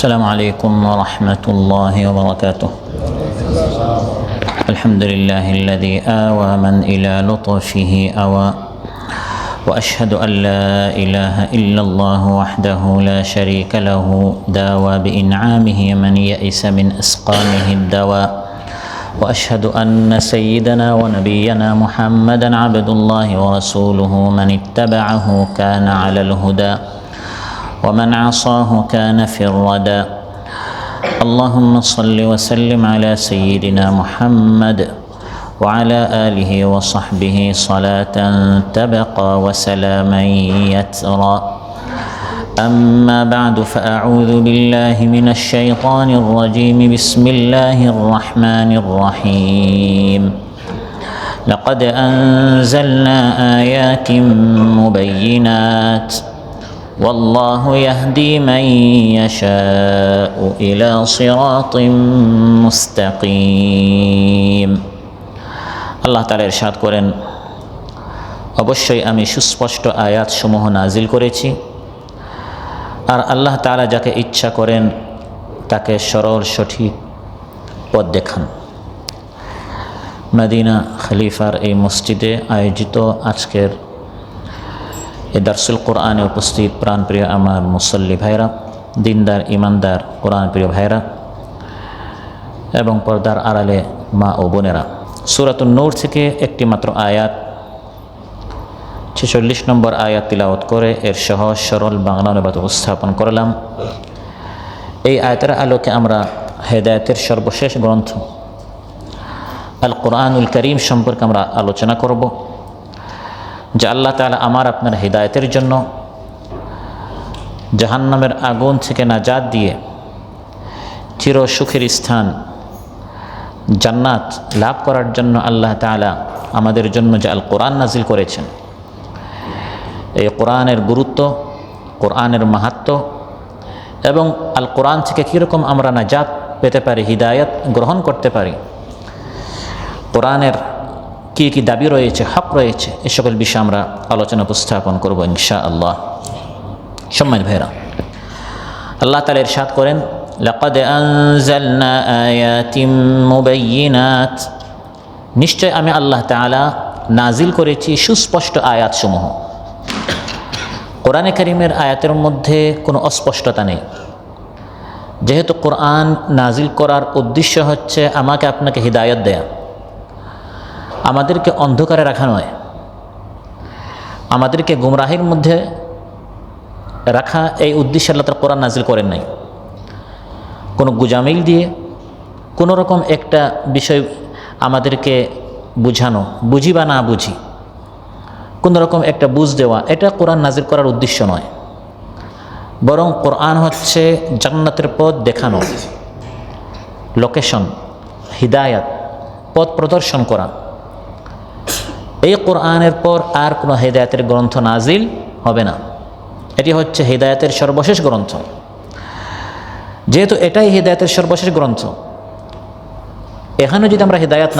السلام عليكم ورحمة الله وبركاته. الحمد لله الذي آوى من إلى لطفه أوى، وأشهد أن لا إله إلا الله وحده لا شريك له، داوى بإنعامه من يئس من أسقامه الدواء، وأشهد أن سيدنا ونبينا محمدا عبد الله ورسوله، من اتبعه كان على الهدى ومن عصاه كان في الردى. اللهم صل وسلم على سيدنا محمد وعلى آله وصحبه صلاة تبقى وسلاما يترى. أما بعد، فأعوذ بالله من الشيطان الرجيم. بسم الله الرحمن الرحيم. لقد أنزلنا آيات مبينات، والله يهدي من يشاء إلى صراط مستقيم। আল্লাহ তাআলা ইরশাদ করেন, অবশ্যই আমি সুস্পষ্ট আয়াত সমূহ নাজিল করেছি, আর আল্লাহ তাআলা যাকে ইচ্ছা করেন তাকে সরল সঠিক পথ দেখান। মদিনা খলিফার এই মসজিদে আয়োজিত আজকের এই দারসুল কোরআনে উপস্থিত প্রাণপ্রিয় আমার মুসল্লি ভাইরা, দিনদার ইমানদার কোরআন প্রিয় ভাইরা এবং পর্দার আড়ালে মা ও বোনেরা, সূরাতুন নূর থেকে একটি মাত্র আয়াত 46 নম্বর আয়াত তিলাওয়াত করে এর সহজ সরল বাংলা অনুবাদ উপস্থাপন করলাম। এই আয়াতের আলোকে আমরা হেদায়েতের সর্বশেষ গ্রন্থ আল কোরআনুল করিম সম্পর্কে আমরা আলোচনা করব, যে আল্লাহ তাআলা আমার আপনার হিদায়াতের জন্য জাহান্নামের আগুন থেকে নাজাত দিয়ে চির সুখের স্থান জান্নাত লাভ করার জন্য আল্লাহ তাআলা আমাদের জন্য যে আল কোরআন নাজিল করেছেন, এই কোরআনের গুরুত্ব, কোরআনের মাহাত্ম্য এবং আল কোরআন থেকে কীরকম আমরা নাজাত পেতে পারি, হিদায়াত গ্রহণ করতে পারি, কোরআনের কী কী দাবি রয়েছে, হক রয়েছে, এ সকল বিষয়ে আমরা আলোচনা উপস্থাপন করব ইনশাআল্লাহ। সম্মানিত ভাইরা, আল্লাহ তাআলা ইরশাদ করেন, লাকাদ আনজালনা আয়াতিম মুবাইয়িনাত, নিশ্চয় আমি আল্লাহ তাআলা নাজিল করেছি সুস্পষ্ট আয়াতসমূহ। কোরআনে কারীমের আয়াতের মধ্যে কোনো অস্পষ্টতা নেই, যেহেতু কোরআন নাজিল করার উদ্দেশ্য হচ্ছে আমাকে আপনাকে হিদায়াত দেয়া, আমাদেরকে অন্ধকারে রাখা নয়, আমাদেরকে গুমরাহির মধ্যে রাখা, এই উদ্দেশ্যে আল্লাহ তাআলা কোরআন নাজিল করেন নাই। কোনো গুজামিল দিয়ে কোনো রকম একটা বিষয় আমাদেরকে বুঝানো, বুঝি বা না বুঝি কোনো রকম একটা বুঝ দেওয়া, এটা কোরআন নাজিল করার উদ্দেশ্য নয়। বরং কোরআন হচ্ছে জান্নাতের পথ দেখানো, লোকেশন, হিদায়াত, পথ প্রদর্শন করা। এই কোরআনের পর আর কোনো হেদায়েতের গ্রন্থ নাজিল হবে না। এটি হচ্ছে হেদায়েতের সর্বশেষ গ্রন্থ। যেহেতু এটাই হেদায়েতের সর্বশেষ গ্রন্থ, এখানে যদি আমরা হেদায়েত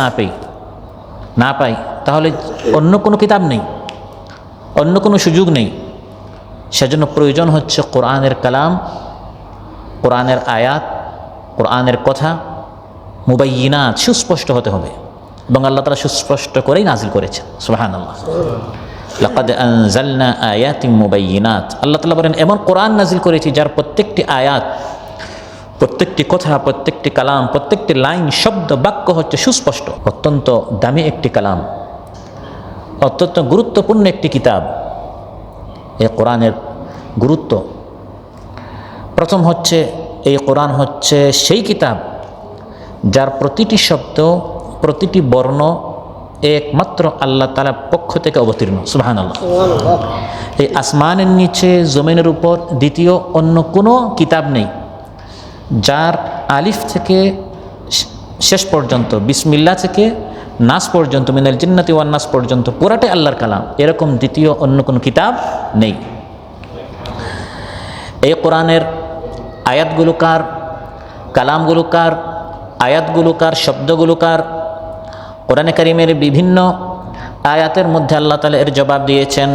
না পাই তাহলে অন্য কোনো কিতাব নেই, অন্য কোনো সুযোগ নেই। সেজন্য প্রয়োজন হচ্ছে কোরআনের কালাম, কোরআনের আয়াত, কোরআনের কথা মুবাইয়িনাত, সুস্পষ্ট হতে হবে, এবং আল্লাহ তাআলা সুস্পষ্ট করেই নাজিল করেছেন। সুবহানাল্লাহ। লাকাদ আনজালনা আয়াতিম মুবাইয়িনাত, আল্লাহ তাআলা বলেন এমন কোরআন নাজিল করেছি যার প্রত্যেকটি আয়াত, প্রত্যেকটি কথা, প্রত্যেকটি কালাম, প্রত্যেকটি লাইন, শব্দ, বাক্য হচ্ছে সুস্পষ্ট। অত্যন্ত দামি একটি কালাম, অত্যন্ত গুরুত্বপূর্ণ একটি কিতাব। এই কোরআনের গুরুত্ব, প্রথম হচ্ছে এই কোরআন হচ্ছে সেই কিতাব যার প্রতিটি শব্দ, প্রতিটি বর্ণ একমাত্র আল্লাহ তাআলার পক্ষ থেকে অবতীর্ণ। সুবহানাল্লাহ। এই আসমানের নিচে, জমিনের উপর দ্বিতীয় অন্য কোনো কিতাব নেই যার আলিফ থেকে শেষ পর্যন্ত, বিসমিল্লাহ থেকে নাস পর্যন্ত, মিনাল জিন্নাতি ওয়ান নাস পর্যন্ত পুরাটাই আল্লাহর কালাম, এরকম দ্বিতীয় অন্য কোনো কিতাব নেই। এই কোরআনের আয়াতগুলো কার, কালামগুলো কার, আয়াতগুলো কার, শব্দগুলো কার? কোরআনে কারীমের বিভিন্ন আয়াতের মধ্যে আল্লাহ তাআলা এর জবাব দিয়েছেন।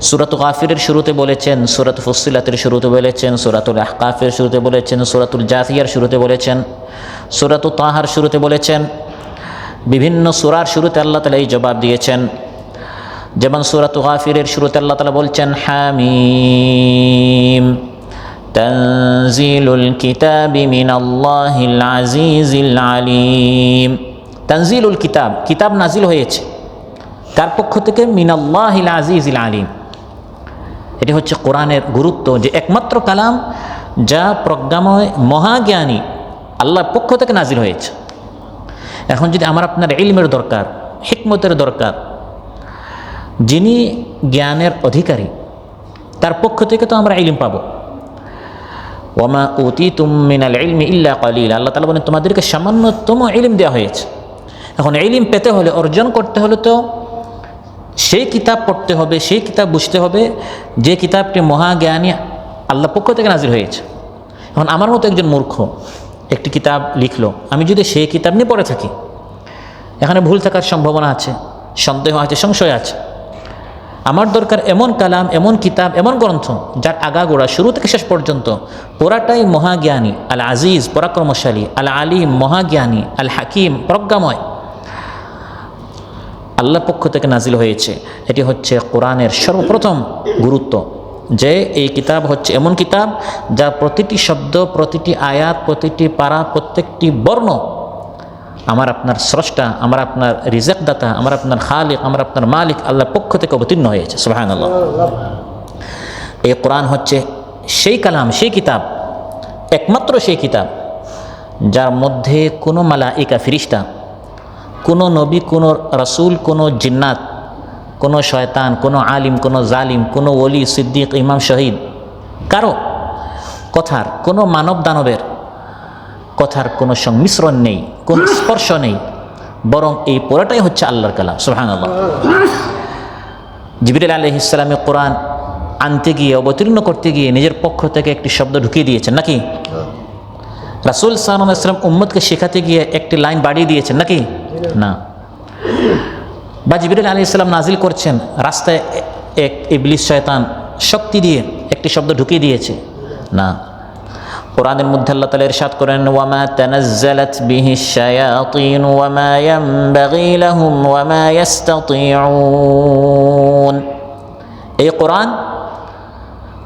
সূরাতুল গাফিরের শুরুতে বলেছেন, সূরাতুল ফুসসিলাতের শুরুতে বলেছেন, সূরাতুল আহকাফের শুরুতে বলেছেন, সূরাতুল জাথিয়ার শুরুতে বলেছেন, সূরাতুল তাহার শুরুতে বলেছেন। বিভিন্ন সূরার শুরুতে আল্লাহ তাআলা এই জবাব দিয়েছেন। যেমন সূরাতুল গাফিরের শুরুতে আল্লাহ তাআলা বলছেন হামিম তানজিলুল কিতাবি মিনাল্লাহিল আজিজিল আলিম। তানজিলুল কিতাব, কিতাব নাজিল হয়েছে কার পক্ষ থেকে? মিনাল্লাহিল আজিজিল আলিম। এটি হচ্ছে কোরআনের গুরুত্ব, যে একমাত্র কালাম যা প্রজ্ঞাময় মহাজ্ঞানী আল্লাহর পক্ষ থেকে নাজিল হয়েছে। এখন যদি আমার আপনার ইলমের দরকার, হিকমতের দরকার, যিনি জ্ঞানের অধিকারী তার পক্ষ থেকে তো আমরা ইলম পাবো। ওয়ামা উতীতুম মিনাল ইলমি ইল্লা কালিলা, আল্লাহ তাআলা বলেন তোমাদেরকে সামান্যতম ইলম দেওয়া হয়েছে। এখন ইলম পেতে হলে, অর্জন করতে হলে তো সেই কিতাব পড়তে হবে, সেই কিতাব বুঝতে হবে যে কিতাবটি মহাজ্ঞানী আল্লাহর পক্ষ থেকে নাজিল হয়েছে। এখন আমার মতো একজন মূর্খ একটি কিতাব লিখলো, আমি যদি সেই কিতাব নিয়ে পড়ে থাকি, এখানে ভুল থাকার সম্ভাবনা আছে, সন্দেহ আছে, সংশয় আছে। আমার দরকার এমন কালাম, এমন কিতাব, এমন গ্রন্থ যার আগাগোড়া শুরু থেকে শেষ পর্যন্ত পুরাটাই মহাজ্ঞানী, আল আজিজ পরাক্রমশালী, আল আলিম মহাজ্ঞানী, আল হাকিম প্রজ্ঞাময়, আল্লাহর পক্ষ থেকে নাজিল হয়েছে। এটি হচ্ছে কোরআনের সর্বপ্রথম গুরুত্ব, যে এই কিতাব হচ্ছে এমন কিতাব যা প্রতিটি শব্দ, প্রতিটি আয়াত, প্রতিটি পারা, প্রত্যেকটি বর্ণ আমার আপনার স্রষ্টা, আমার আপনার রিজেকদাতা, আমার আপনার খালিক, আমার আপনার মালিক আল্লাহর পক্ষ থেকে অবতীর্ণ হয়েছে। সুবহানাল্লাহ। এই কোরআন হচ্ছে সেই কালাম, সেই কিতাব, একমাত্র সেই কিতাব যার মধ্যে কোনো মালাইকা ফিরিস্তা, কোনো নবী, কোনো রাসূল, কোনো জিন্নাত, কোনো শয়তান, কোনো আলিম, কোনো জালিম, কোনো ওলি, সিদ্দিক, ইমাম, শহীদ, কারো কথার, কোনো মানব দানবের কথার কোনো সংমিশ্রণ নেই, কোনো স্পর্শ নেই, বরং এই পুরোটাই হচ্ছে আল্লাহর কালাম। সুবহানাল্লাহ। জিবরিল আলাইহিস সালামে কোরআন আনতে গিয়ে, অবতীর্ণ করতে গিয়ে নিজের পক্ষ থেকে একটি শব্দ ঢুকিয়ে দিয়েছেন নাকি? রাসূল সাল্লাল্লাহু আলাইহি ওয়াসাল্লাম উম্মতকে শেখাতে গিয়ে একটি লাইন বাড়িয়ে দিয়েছেন নাকি? না। বা জিবরিল আলাইহিস সালাম নাজিল করছেন, রাস্তায় এক ইবলিস শয়তান শক্তি দিয়ে একটি শব্দ ঢুকিয়ে দিয়েছে? না। কোরআনের মধ্যে আল্লাহ তাআলা ইরশাদ করেন ওয়ামা তানাজ্জালাত বিহিশ শায়াতিন ওয়ামা ইয়ানবাগি লাহুম ওয়ামা ইস্তাতিউন। এই কোরআন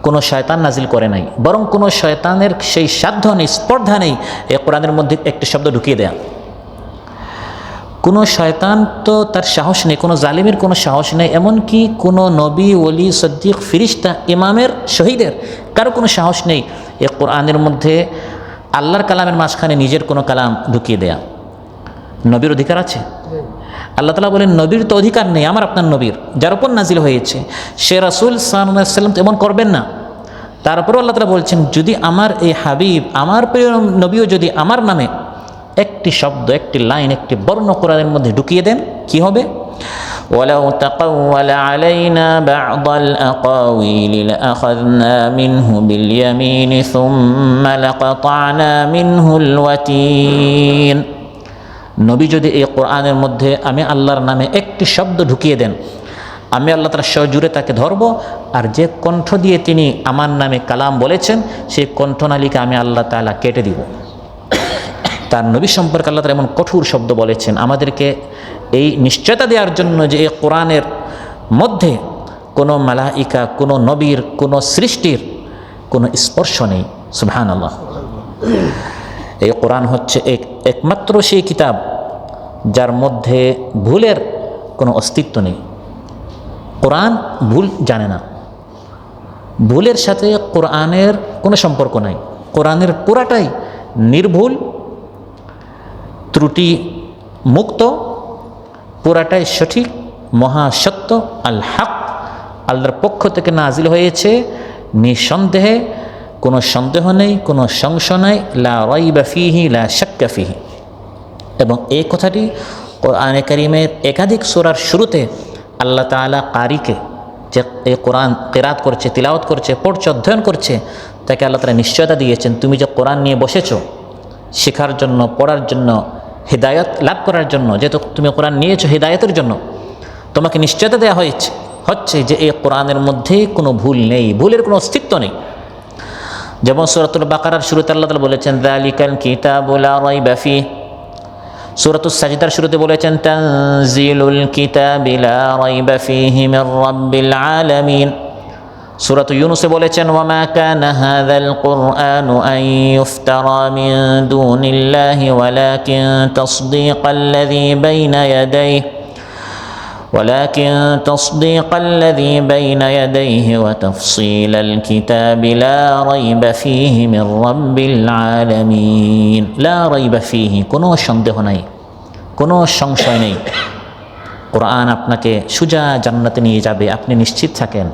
কোনো শয়তান নাজিল করে নাই, বরং কোনো শয়তানের সেই সাধ্য নেই, স্পর্ধা নেই এই কোরআনের মধ্যে একটি শব্দ ঢুকিয়ে দেয়া। কোনো শয়তান তো তার সাহস নেই, কোনো জালিমের কোনো সাহস নেই, এমনকি কোনো নবী, ওলি, সিদ্দিক, ফিরিস্তা, ইমামের, শহীদের কারো কোনো সাহস নেই এই কোরআনের মধ্যে আল্লাহর কালামের মাঝখানে নিজের কোনো কালাম ঢুকিয়ে দেয়া। নবীর অধিকার আছে? আল্লাহ তাআলা বলেন নবীর তো অধিকার নেই, আমার আপনার নবীর যার উপর নাজিল হয়েছে সে রাসূল সাল্লাল্লাহু আলাইহি ওয়াসাল্লাম তো এমন করবেন না। তারপরেও আল্লাহ তাআলা বলছেন যদি আমার এই হাবিব, আমার প্রিয় নবীও যদি আমার নামে একটি শব্দ, একটি লাইন, একটি বর্ণ কোরআনের মধ্যে ঢুকিয়ে দেন, কি হবে? ওয়ালাউ তাকাওয়ালা আলাইনা বা'দাল আকাওয়িল লাআখাযনা মিনহু বিল ইয়ামিন সুম্মা লাকাতা'না মিনহুল ওয়াতিন। নবী যদি এই কোরআনের মধ্যে আমি আল্লাহর নামে একটি শব্দ ঢুকিয়ে দেন, আমি আল্লাহ তাআলা সজোরে তাকে ধরব, আর যে কণ্ঠ দিয়ে তিনি আমার নামে কালাম বলেছেন সেই কণ্ঠনালীকে আমি আল্লাহ তাআলা কেটে দিব। তার নবী সম্পর্কে আল্লাহ তাআলা এমন কঠোর শব্দ বলেছেন আমাদেরকে এই নিশ্চয়তা দেওয়ার জন্য যে এই কোরআনের মধ্যে কোনো মালাইকা, কোনো নবীর, কোনো সৃষ্টির কোনো স্পর্শ নেই। সুবহানাল্লাহ। এই কোরআন হচ্ছে একমাত্র সেই কিতাব যার মধ্যে ভুলের কোনো অস্তিত্ব নেই। কোরআন ভুল জানে না, ভুলের সাথে কোরআনের কোনো সম্পর্ক নাই। কোরআনের পুরাটাই নির্ভুল, ত্রুটি মুক্ত, পুরাটাই সঠিক, মহাসত্য, আল হক, আল্লাহর পক্ষ থেকে নাজিল হয়েছে নিঃসন্দেহে, কোনো সন্দেহ নেই, কোনো সংশয় নেই, লা রাইবা ফিহি লা শাক্কা ফিহি। এবং এই কথাটি কোরআনে কারীমের একাধিক সূরার শুরুতে আল্লাহ তাআলা কারিকে, যে এই কোরআন কিরাত করছে, তিলাওয়াত করছে, পড়ছে, অধ্যয়ন করছে, তাকে আল্লাহ তাআলা নিশ্চয়তা দিয়েছেন তুমি যে কোরআন নিয়ে বসেছো শেখার জন্য, পড়ার জন্য, হিদায়াত লাভ করার জন্য, যেহেতু তুমি কোরআন নিয়েছো হিদায়াতের জন্য, তোমাকে নিশ্চয়তা দেওয়া হচ্ছে যে এই কোরআনের মধ্যে কোনো ভুল নেই, ভুলের কোনো অস্তিত্ব নেই। যেমন সূরাতুল বাকারার শুরুতে আল্লাহ তাআলা বলেছেন যালিকাল কিতাবু লা রাইবা ফীহ, সূরাতুস সাজদার শুরুতে বলেছেন তানজিলুল কিতাবি লা রাইবা ফীহি মির রাব্বিল আলামিন, সূরাতু ইউনূসে বলেছেন ওয়ামা কানা হাযাল কুরআনু আন ইফতারা মিন দুনিল্লাহি ওয়ালাকিন তাসদীকাল্লাযী বাইনা ইয়াদাইহি ولكن تصديق الذي بين يديه وتفصيل الكتاب لا ريب فيه من رب العالمين। لا ريب فيه কোনো সন্দেহ নাই, কোনো সংশয় নেই, কোরআন আপনাকে সোজা জান্নাতে নিয়ে যাবে, আপনি নিশ্চিত থাকেন।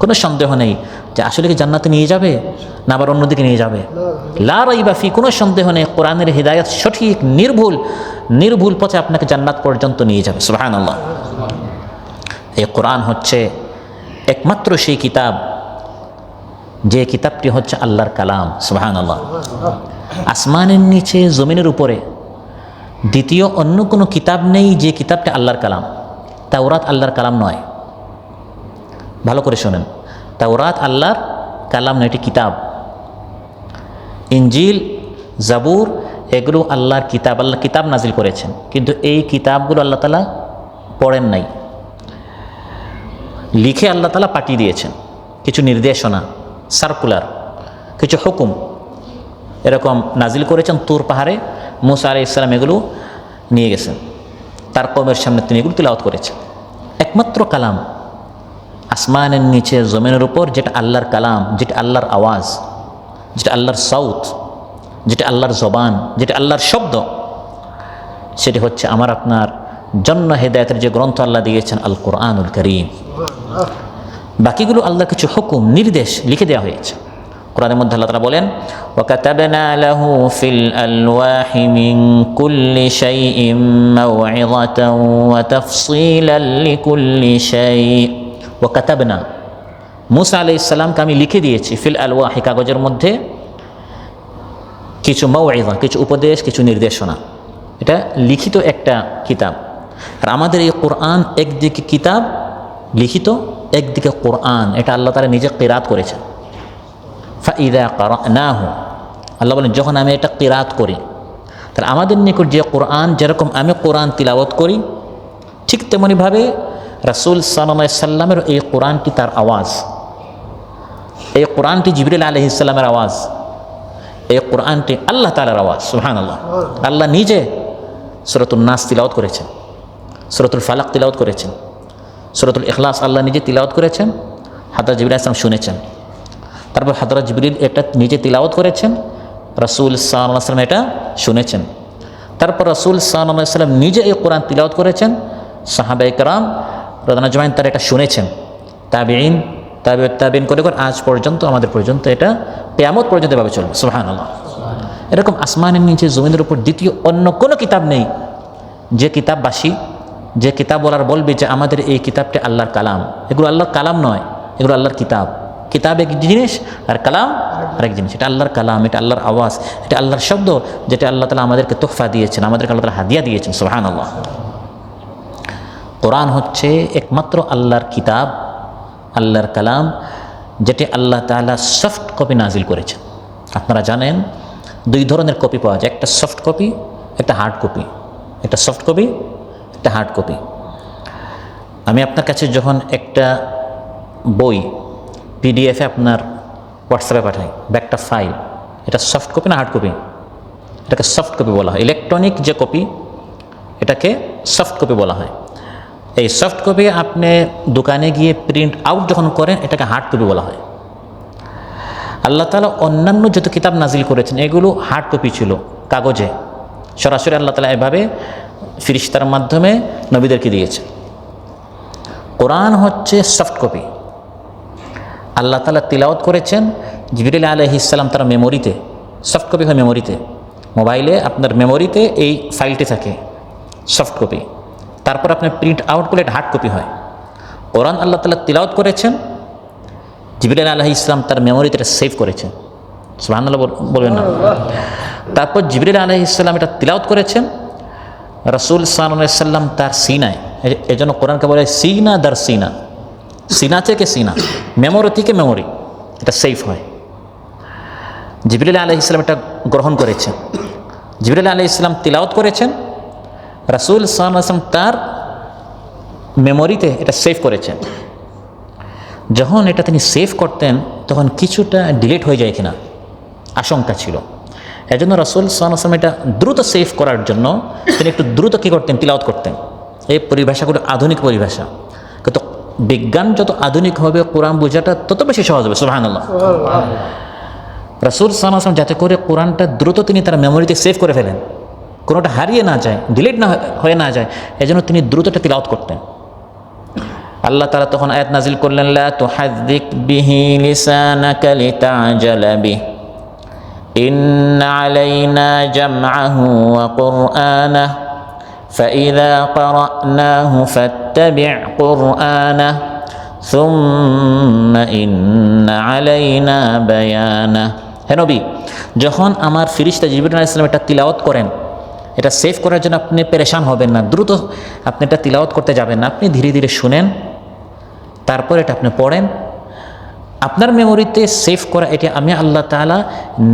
কোনো সন্দেহ নেই যে আসলে কি জান্নাতে নিয়ে যাবে না আবার অন্যদিকে নিয়ে যাবে। লা রাইবা ফি, কোনো সন্দেহ নেই কোরআনের হিদায়াত সঠিক, নির্ভুল পথে আপনাকে জান্নাত পর্যন্ত নিয়ে যাবে। সুবহানাল্লাহ। এই কোরআন হচ্ছে একমাত্র সেই কিতাব যে কিতাবটি হচ্ছে আল্লাহর কালাম। সুবহানাল্লাহ। আসমানের নিচে জমিনের উপরে দ্বিতীয় অন্য কোনো কিতাব নেই যে কিতাবটি আল্লাহর কালাম। তাওরাত আল্লাহর কালাম নয়, ভালো করে শোনেন, তাওরাত আল্লাহর কালাম নয়, এটি কিতাব। ইনজিল, জাবুর এগুলো আল্লাহর কিতাব, আল্লাহ কিতাব নাজিল করেছেন, কিন্তু এই কিতাবগুলো আল্লাহ তাআলা পড়েন নাই, লিখে আল্লাহ তাআলা পাঠিয়ে দিয়েছেন। কিছু নির্দেশনা, সার্কুলার, কিছু হুকুম এরকম নাজিল করেছেন তুর পাহাড়ে। মুসা আলাইহিস সালাম এগুলো নিয়ে গেছেন, তার কওমের সামনে তিনি এগুলো তিলাওয়াত করেছেন। একমাত্র কালাম আসমানের নিচে জমিনের উপর যেটা আল্লাহর কালাম, যেটা আল্লাহর আওয়াজ, যেটা আল্লাহর সাউত, যেটা আল্লাহর জবান, যেটা আল্লাহর শব্দ, সেটি হচ্ছে আমার আপনার জন্য হেদায়েতের যে গ্রন্থ আল্লাহ দিয়েছেন আল কোরআনুল কারীম। বাকিগুলো আল্লাহর কিছু হুকুম, নির্দেশ লিখে দেওয়া হয়েছে। কোরআনের মধ্যে আল্লাহ তাআলা বলেন ওয়াকাতাবনা লাহু ফিল আলওয়াহি মিন কুল্লি শাইইন মাউইযাতান ওয়া তাফসীলান লিকুল্লি শাই। ওয়াকাতাবনা, মূসা আলাইহিস সালামকে আমি লিখে দিয়েছি ফিল আলওয়াহি, কাগজের মধ্যে কিছু মাউইযা, কিছু উপদেশ, কিছু নির্দেশনা। এটা লিখিত একটা কিতাব। আর আমাদের এই কোরআন একদিকে কিতাব লিখিত, একদিকে কোরআন, এটা আল্লাহ তাআলা নিজে কিরাত করেছেন। ফাইদা কারানাহু, আল্লাহ বলেন যখন আমি এটা কিরাত করি, তাহলে আমাদের নিকট যে কোরআন, যেরকম আমি কোরআন তিলাওয়াত করি, ঠিক তেমনিভাবে রাসূল সাল্লাল্লাহু আলাইহি সাল্লামের এই কোরআনটি তার আওয়াজ, এই কোরআনটি জিবরিল আলাইহিস সালামের আওয়াজ, এই কোরআনটি আল্লাহ তাআলার আওয়াজ। সুবহানাল্লাহ। আল্লাহ নিজে সূরাতুন নাস তিলাওয়াত করেছেন, সূরাতুল ফালাক তিলাওয়াত করেছেন, সূরাতুল ইখলাস আল্লাহ নিজে তিলাওয়াত করেছেন, হযরত জিবরিল আলাইহিস সালাম শুনেছেন। তারপর হযরত জিবরিল এটা নিজে তিলাওয়াত করেছেন, রাসূল সাল্লাল্লাহু আলাইহি সাল্লাম এটা শুনেছেন। তারপর রাসূল সাল্লাল্লাহু আলাইহি সাল্লাম নিজে এই কোরআন তিলাওয়াত করেছেন, সাহাবায়ে কেরাম রাদিয়াল্লাহু আনহুম তারা এটা শুনেছেন, তাবিঈন, তাবিঈন করে আজ পর্যন্ত, আমাদের পর্যন্ত, এটা কিয়ামত পর্যন্ত এভাবে চলবে। সুবহানাল্লাহ। এরকম আসমানের নিচে জমিনের উপর দ্বিতীয় অন্য কোনো কিতাব নেই যে কিতাববাসী, যে কিতাব বলার বলবে যে আমাদের এই কিতাবটি আল্লাহর কালাম। এগুলো আল্লাহর কালাম নয়, এগুলো আল্লাহর কিতাব। কিতাব এক জিনিস আর কালাম আরেক জিনিস। এটা আল্লাহর কালাম, এটা আল্লাহর আওয়াজ, এটা আল্লাহর শব্দ, যেটা আল্লাহ তাআলা আমাদেরকে তোহফা দিয়েছেন, আমাদেরকে আল্লাহ তাআলা হাদিয়া দিয়েছেন। সুবহানাল্লাহ। কোরআন হচ্ছে একমাত্র আল্লাহর কিতাব, আল্লাহর কালাম, যেটি আল্লাহ তাআলা সফট কপি নাজিল করেছেন। আপনারা জানেন দুই ধরনের কপি পাওয়া যায়, একটা সফট কপি, একটা হার্ড কপি। একটা সফট কপি, একটা হার্ড কপি। আমি আপনার কাছে যখন একটা বই পিডিএফে আপনার হোয়াটসঅ্যাপে পাঠাই বা একটা ফাইল, এটা সফট কপি না হার্ড কপি? এটাকে সফট কপি বলা হয়। ইলেকট্রনিক যে কপি, এটাকে সফট কপি বলা হয়। এই সফট কপি আপনি দোকানে গিয়ে প্রিন্ট আউট যখন করেন, এটাকে হার্ড কপি বলা হয়। আল্লাহ তাআলা অন্যান্য যত কিতাব নাজিল করেছেন এগুলো হার্ড কপি ছিল, কাগজে সরাসরি আল্লাহ তাআলা এভাবে ফেরেশতার মাধ্যমে নবীদেরকে দিয়েছে। কোরআন হচ্ছে সফট কপি, আল্লাহ তাআলা তিলাওয়াত করেছেন, জিবরিল আলাইহিস সালাম তার মেমোরিতে, সফট কপি হয় মেমোরিতে, মোবাইলে আপনার মেমোরিতে এই ফাইলটি থাকে সফট কপি। তারপর আপনি প্রিন্ট আউট করলে এটা হার্ড কপি হয়। কোরআন আল্লাহ তাআলা তিলাওয়াত করেছেন, জিবরিল আলাইহিস সালাম তার মেমোরিতে এটা সেভ করেছেন। সুবহানাল্লাহ বলবেন না? তারপর জিবরিল আলাইহিস সালাম এটা তিলাওয়াত করেছেন, রাসূল সাল্লাল্লাহু আলাইহি সাল্লাম তার সিনায়, এজন্য কোরআনকে বলে সিনা দার সিনা, সিনা থেকে সিনা, মেমোরি থেকে মেমোরি, এটা সেফ হয়। জিবরিল আলাইহিস সালাম এটা গ্রহণ করেছেন, জিবরিল আলাইহিস সালাম তিলাওয়াত করেছেন, রাসূল সাল্লাল্লাহু আলাইহি ওয়াসাল্লাম তার মেমোরিতে এটা সেভ করেছেন। যখন এটা তিনি সেভ করতেন তখন কিছুটা ডিলিট হয়ে যায় কিনা আশঙ্কা ছিল, এজন্য রাসূল সাল্লাল্লাহু আলাইহি ওয়াসাল্লাম এটা দ্রুত সেভ করার জন্য তিনি একটু দ্রুত কী করতেন, তিলাওয়াত করতেন। এই পরিভাষাগুলো আধুনিক পরিভাষা, কিন্তু বিজ্ঞান যত আধুনিক হবে কোরআন বোঝাটা তত বেশি সহজ হবে। সুবহানাল্লাহ। রাসূল সাল্লাল্লাহু আলাইহি ওয়াসাল্লাম যাতে করে কোরআনটা দ্রুত তিনি তার মেমোরিতে সেভ করে ফেলেন, কোনোটা হারিয়ে না যায়, ডিলিট না হয়ে না যায়, এজন্য তিনি দ্রুত এটা তিলাওয়াত করতেন। আল্লাহ তাআলা তখন আয়াত নাজিল করলেন, লা তুহাদ্দিক বিহি লিসানাকা লিতা'জালা বিহি ইন্না আলাইনা জামআহু ওয়া কুরআনাহু ফাইযা ক্বারা'নাহু ফাত্তাবি' কুরআনাহু সুম্মা ইন্না আলাইনা বায়ানাহু। হে নবী, যখন আমার ফেরেশতা জিবরিল আলাইহিস সালাম এটা তিলাওয়াত করেন, এটা সেভ করার জন্য আপনি পেরেশান হবেন না, দ্রুত আপনি এটা তিলাওয়াত করতে যাবেন না, আপনি ধীরে ধীরে শুনেন, তারপর এটা আপনি পড়েন। আপনার মেমোরিতে সেভ করা এটা আমি আল্লাহ তাআলা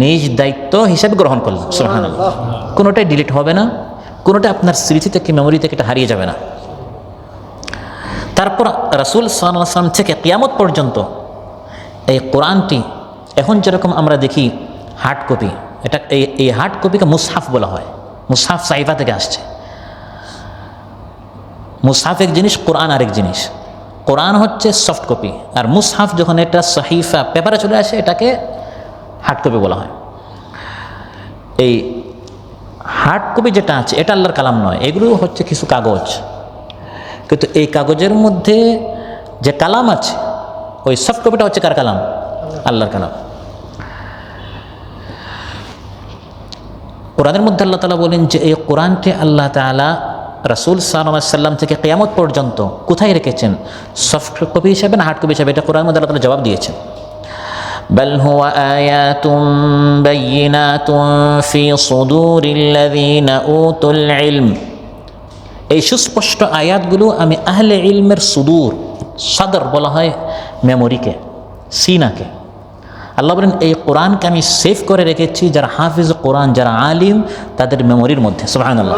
নিজ দায়িত্ব হিসাবে গ্রহণ করলাম। সুবহানাল্লাহ। কোনোটাই ডিলিট হবে না, কোনোটা আপনার স্মৃতি থেকে মেমোরি থেকে এটা হারিয়ে যাবে না। তারপর রাসূল সাল্লাল্লাহু আলাইহি ওয়াসাল্লাম থেকে কিয়ামত পর্যন্ত এই কোরআনটি, এখন যেরকম আমরা দেখি হার্ড কপি, এটা এই হার্ড কপিকে মুসহাফ বলা হয়। মুসহাফ সাহিফা থেকে আসছে। মুসহাফ এক জিনিস, কোরআন আরেক জিনিস। কোরআন হচ্ছে সফট কপি, আর মুসহাফ যখন এটা সাহিফা পেপারে চলে আসে এটাকে হার্ড কপি বলা হয়। এই হার্ড কপি যেটা আছে এটা আল্লাহর কালাম নয়, এগুলো হচ্ছে কিছু কাগজ, কিন্তু এই কাগজের মধ্যে যে কালাম আছে ওই সফট কপিটা হচ্ছে কার কালাম? আল্লাহর কালাম। কোরআনের মধ্যে আল্লাহ তাআলা বলেন যে এই কোরআনটি আল্লাহ তাআলা রাসূল সাল্লাল্লাহু আলাইহি ওয়াসাল্লাম থেকে কিয়ামত পর্যন্ত কোথায় রেখেছেন, সফট কপি হিসাবে না হার্ড কপি হিসাবে? এটা কোরআনের মধ্যে আল্লাহ তাআলা জবাব দিয়েছেন, বাল হুয়া আয়াতুম বাইয়িনাতুন ফি সুদুরিল্লাযিনা উতুল ইলম। এই সুস্পষ্ট আয়াতগুলো আমি আহলে ইলমের সুদূর, সদর বলা হয় মেমোরিকে, সিনাকে। আল্লাহ বলেন এই কোরআনকে আমি সেভ করে রেখেছি যারা হাফিজ কোরআন, যারা আলিম, তাদের মেমোরির মধ্যে। সুবহানাল্লাহ।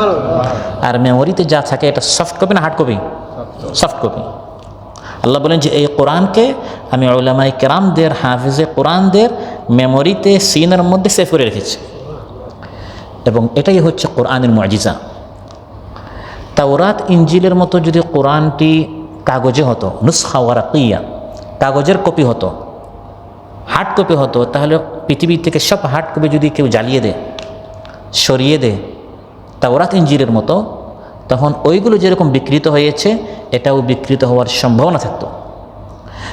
আর মেমোরিতে যা থাকে এটা সফট কপি না হার্ড কপি? Soft copy. আল্লাহ বলেন যে এই কোরআনকে আমি উলামায়ে কেরামদের, হাফিজে কোরআনদের মেমোরিতে, সিনার মধ্যে সেভ করে রেখেছি, এবং এটাই হচ্ছে কোরআনের মুআজিজা। তাওরাত ইনজিলের মতো যদি কোরআনটি কাগজে হতো, নুসখা ওয়ারাকিয়া, কাগজের কপি হতো, হার্ড কপি হতো, তাহলে পৃথিবী থেকে সব হার্ড কপি যদি কেউ জ্বালিয়ে দেয়, সরিয়ে দেয় তাওরাত ইনজিলের মতো, তখন ওইগুলো যেরকম বিকৃত হয়েছে এটাও বিকৃত হওয়ার সম্ভাবনা থাকতো।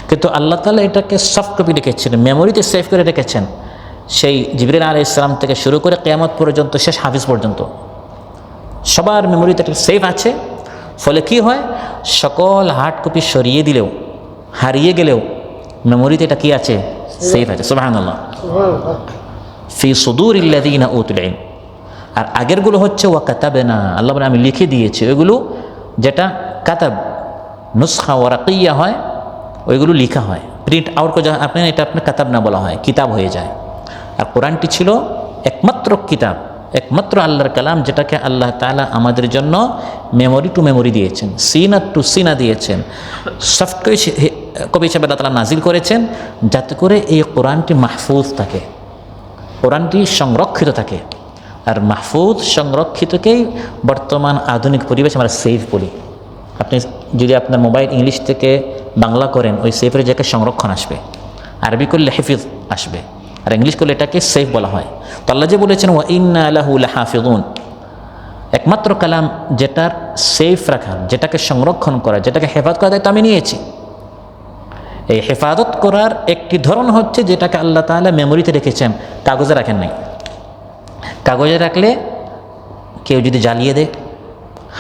কিন্তু আল্লাহ তাআলা এটাকে সফট কপি রেখেছেন, মেমোরিতে সেভ করে রেখেছেন, সেই জিবরিল আলাইহিস সালাম থেকে শুরু করে কিয়ামত পর্যন্ত, শেষ হাফিজ পর্যন্ত সবার মেমোরিতে একটা সেভ আছে। ফলে কি হয়, সকল হার্ড কপি সরিয়ে দিলেও, হারিয়ে গেলেও মেমোরিতে এটা কি আছে? সেভ আছে। সুবহানাল্লাহ। ফি সুদুরিল্লাযিনা উতুল ইলম। আর আগেরগুলো হচ্ছে ওয়া কাতাবনা, আল্লাহ বলে আমি লিখে দিয়েছি। ওইগুলো যেটা কাতাব, নুসখা ওয়ারাকিয়া হয়, ওইগুলো লেখা হয়, প্রিন্ট আউট করে আপনি, এটা আপনার কাতাব না বলা হয়, কিতাব হয়ে যায়। আর কোরআনটি ছিল একমাত্র কিতাব, একমাত্র আল্লাহর কালাম, যেটাকে আল্লাহ তাআলা আমাদের জন্য মেমোরি টু মেমোরি দিয়েছেন, সিনা টু সিনা দিয়েছেন, সফট কপি হিসাবে আল্লাহ তাআলা নাজিল করেছেন, যাতে করে এই কোরআনটি মাহফুজ থাকে, কোরআনটি সংরক্ষিত থাকে। আর মাহফুজ সংরক্ষিতকেই বর্তমান আধুনিক পরিবেশ আমরা সেফ বলি। আপনি যদি আপনার মোবাইল ইংলিশ থেকে বাংলা করেন, ওই সেফের জায়গায় সংরক্ষণ আসবে, আরবি করলে হেফিজ আসবে, আর ইংলিশ করলে এটাকে সেফ বলা হয়। তো আল্লাহ যে বলেছেন ওয়া ইন্না লাহু লাহাফিজুন, একমাত্র কালাম যেটার সেফ রাখা, যেটাকে সংরক্ষণ করা, যেটাকে হেফাজত করা দায়িত্ব আমি নিয়েছি। এই হেফাজত করার একটি ধরন হচ্ছে যেটাকে আল্লাহ তাআলা মেমোরিতে রেখেছেন, কাগজে রাখেন নাই। কাগজে রাখলে কেউ যদি জ্বালিয়ে দেয়,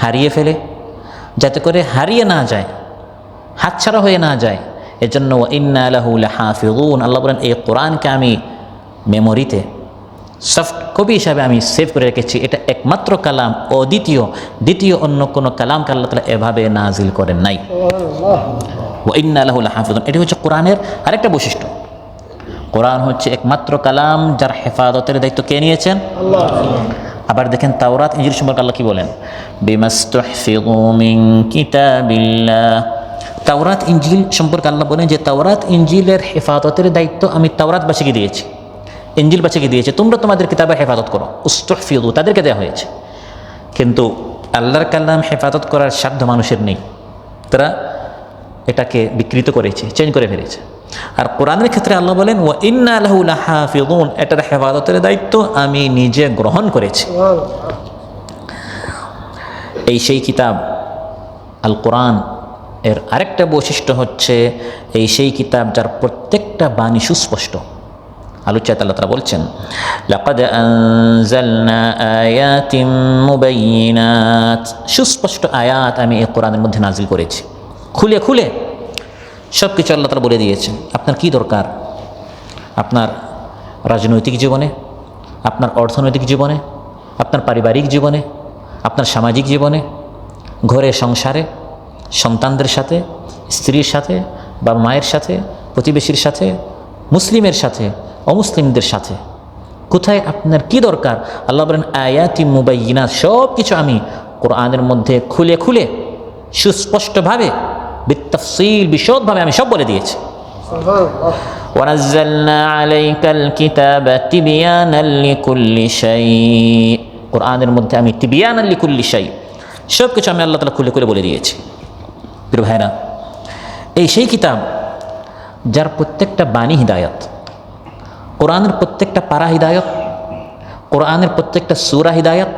হারিয়ে ফেলে, যাতে করে হারিয়ে না যায়, হাতছাড়া হয়ে না যায়, এজন্য ওয়া ইন্না লাহু লাহাফিজুন, আল্লাহ বলেন এই কোরআনকে আমি মেমোরিতে সফট কপি হিসাবে আমি সেভ করে রেখেছি। এটা একমাত্র কালাম, দ্বিতীয় অন্য কোনো কালামকে আল্লাহ তাআলা এভাবে নাজিল করেন নাই। ওয়া ইন্না লাহু লাহাফিজুন। এটি হচ্ছে কোরআনের আরেকটা বৈশিষ্ট্য। কোরআন হচ্ছে একমাত্র কালাম যার হেফাজতের দায়িত্ব কে নিয়েছেন? আল্লাহ। আবার দেখেন তাওরাত ইনজিল সম্পর্কে আল্লাহ কি বলেন? বিমাস্তুহফিযু মিন কিতাবিল্লাহ। তাওরাত ইনজিল সম্পর্কে আল্লাহ বলেন যে তাওরাত ইনজিলের হেফাজতের দায়িত্ব আমি তাওরাতবাসীকে দিয়েছি, ইনজিলবাসীকে দিয়েছি, তোমরা তোমাদের কিতাবের হেফাজত করো। উস্তুহফিযু তাদেরকে দেওয়া হয়েছে। কিন্তু আল্লাহর কালাম হেফাজত করার সাধ্য মানুষের নেই, তারা এটাকে বিকৃত করেছে, চেঞ্জ করে ফেলেছে। আর কোরআনের ক্ষেত্রে আল্লাহ বলেন ওয়া ইন্না লাহু লাহাফিযুন, এটার হেফাজতের দায়িত্ব আমি নিজে গ্রহণ করেছি। এই সেই কিতাব আল কোরআন এর আরেকটা বৈশিষ্ট্য হচ্ছে এই সেই কিতাব যার প্রত্যেকটা বাণী সুস্পষ্ট। আলোচ্যাত আল্লাহ তাআলা বলছেন লাকাদ আনজালনা আয়াতিম মুবাইয়িনাত, সুস্পষ্ট আয়াত আমি এই কোরআনের মধ্যে নাজিল করেছি। খুলে খুলে সব কিছু আল্লাহ তাআলা বলে দিয়েছেন। আপনার কি দরকার? আপনার রাজনৈতিক জীবনে, আপনার অর্থনৈতিক জীবনে, আপনার পারিবারিক জীবনে, আপনার সামাজিক জীবনে, ঘরে সংসারে, সন্তানদের সাথে, স্ত্রীর সাথে, বাবা মায়ের সাথে, প্রতিবেশীর সাথে, মুসলিমের সাথে, অমুসলিমদের সাথে, কোথায় আপনার কি দরকার? আল্লাহ বলেন আয়াতি মুবাইয়িনাত, সব কিছু আমি কোরআনের মধ্যে খুলে খুলে সুস্পষ্টভাবে বিত্তাফসীল বিশদভাবে আমি সব বলে দিয়েছি। ওয়ানাজ্জালনা আলাইকাল কিতাবা তিবয়ানাল লিকুল্লি শাই, কোরআনের মধ্যে আমি তিবয়ানাল লিকুল্লি শাই, সব কিছু আমি আল্লাহ তাআলা খুলে খুলে বলে দিয়েছি। প্রিয় ভাইরা, এই সেই কিতাব যার প্রত্যেকটা বাণী হিদায়াত, কোরআনের প্রত্যেকটা পারা হিদায়ত, কোরআনের প্রত্যেকটা সূরা হিদায়ত,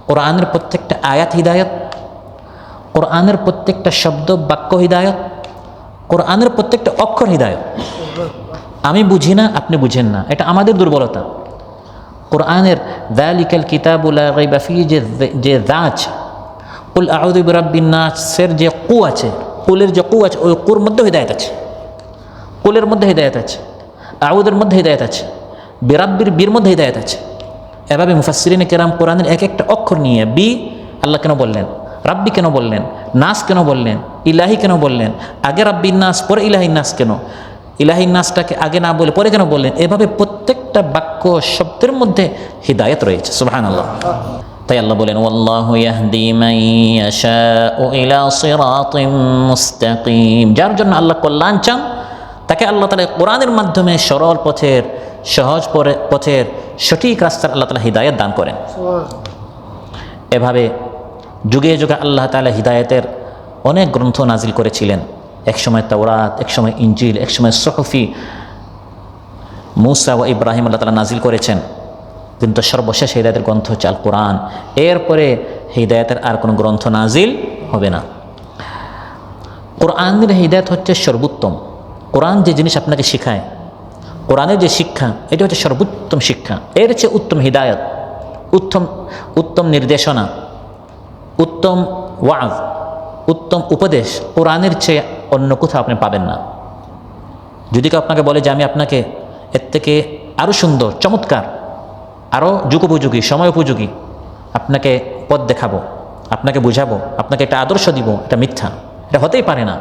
কোরআনের প্রত্যেকটা আয়াত হিদায়ত, কোরআনের প্রত্যেকটা শব্দ বাক্য হিদায়ত, কোরআনের প্রত্যেকটা অক্ষর হিদায়ত। আমি বুঝি না, আপনি বুঝেন না, এটা আমাদের দুর্বলতা। কোরআনের যালিকাল কিতাবু লা রাইবা ফিহি যে যা আছে, কুল আউযু বিরাব্বিন নাসের যে কু আছে, কুলের যে কু আছে, ওই কুর মধ্যে হিদায়ত আছে, কুলের মধ্যে হিদায়ত আছে, আউদের মধ্যে হিদায়ত আছে, বিরাব্বির বীর মধ্যে হিদায়ত আছে। এভাবে মুফাসসিরিনে কেরাম কোরআনের এক একটা অক্ষর নিয়ে বি আল্লাহ কেন বললেন, রাব্বি কেন বললেন, নাস কেন বললেন, ইলাহি কেন বললেন, আগে রাব্বিন নাস পরে ইলাহিন নাস কেন, ইলাহিন নাসটাকে আগে না বলে পরে কেন বললেন, এভাবে প্রত্যেকটা বাক্য শব্দের মধ্যে হিদায়ত রয়েছে। সুবহানাল্লাহ। তাই আল্লাহ বলেন ওয়াল্লাহু ইয়াহদি মান ইয়াশাউ ইলা সিরাতিম মুস্তাকিম, যার জন্য আল্লাহ কল্যাণ চান তাকে আল্লাহ তাআলা কোরআনের মাধ্যমে সরল পথের, সহজ পথের, সঠিক রাস্তার আল্লাহ তাআলা হিদায়াত দান করেন। এভাবে যুগে যুগে আল্লাহ তাআলা হিদায়াতের অনেক গ্রন্থ নাজিল করেছিলেন। একসময় তাওরাত, একসময় ইনজিল, একসময় সুহুফি মূসা ও ইব্রাহিম আল্লাহ তাআলা নাজিল করেছেন। কিন্তু সর্বশেষ হিদায়াতের গ্রন্থ হচ্ছে আল কোরআন। এরপরে হিদায়াতের আর কোনো গ্রন্থ নাজিল হবে না। কোরআনের হিদায়াত হচ্ছে সর্বোত্তম। কোরআন যে জিনিস আপনাকে শেখায়, কোরআনের যে শিক্ষা, এটা হচ্ছে সর্বোত্তম শিক্ষা। এর চেয়ে উত্তম হিদায়াত, উত্তম নির্দেশনা, উত্তম ওয়াজ, উত্তম উপদেশ কোরআনের চেয়ে অন্য কোথাও আপনি পাবেন না। যদি কেউ আপনাকে বলে যে আমি আপনাকে এর থেকে আরও সুন্দর, চমৎকার, আরও যুগোপযোগী, সময় উপযোগী আপনাকে পথ দেখাবো, আপনাকে বুঝাবো, আপনাকে একটা আদর্শ দিব, এটা মিথ্যা, এটা হতেই পারে না।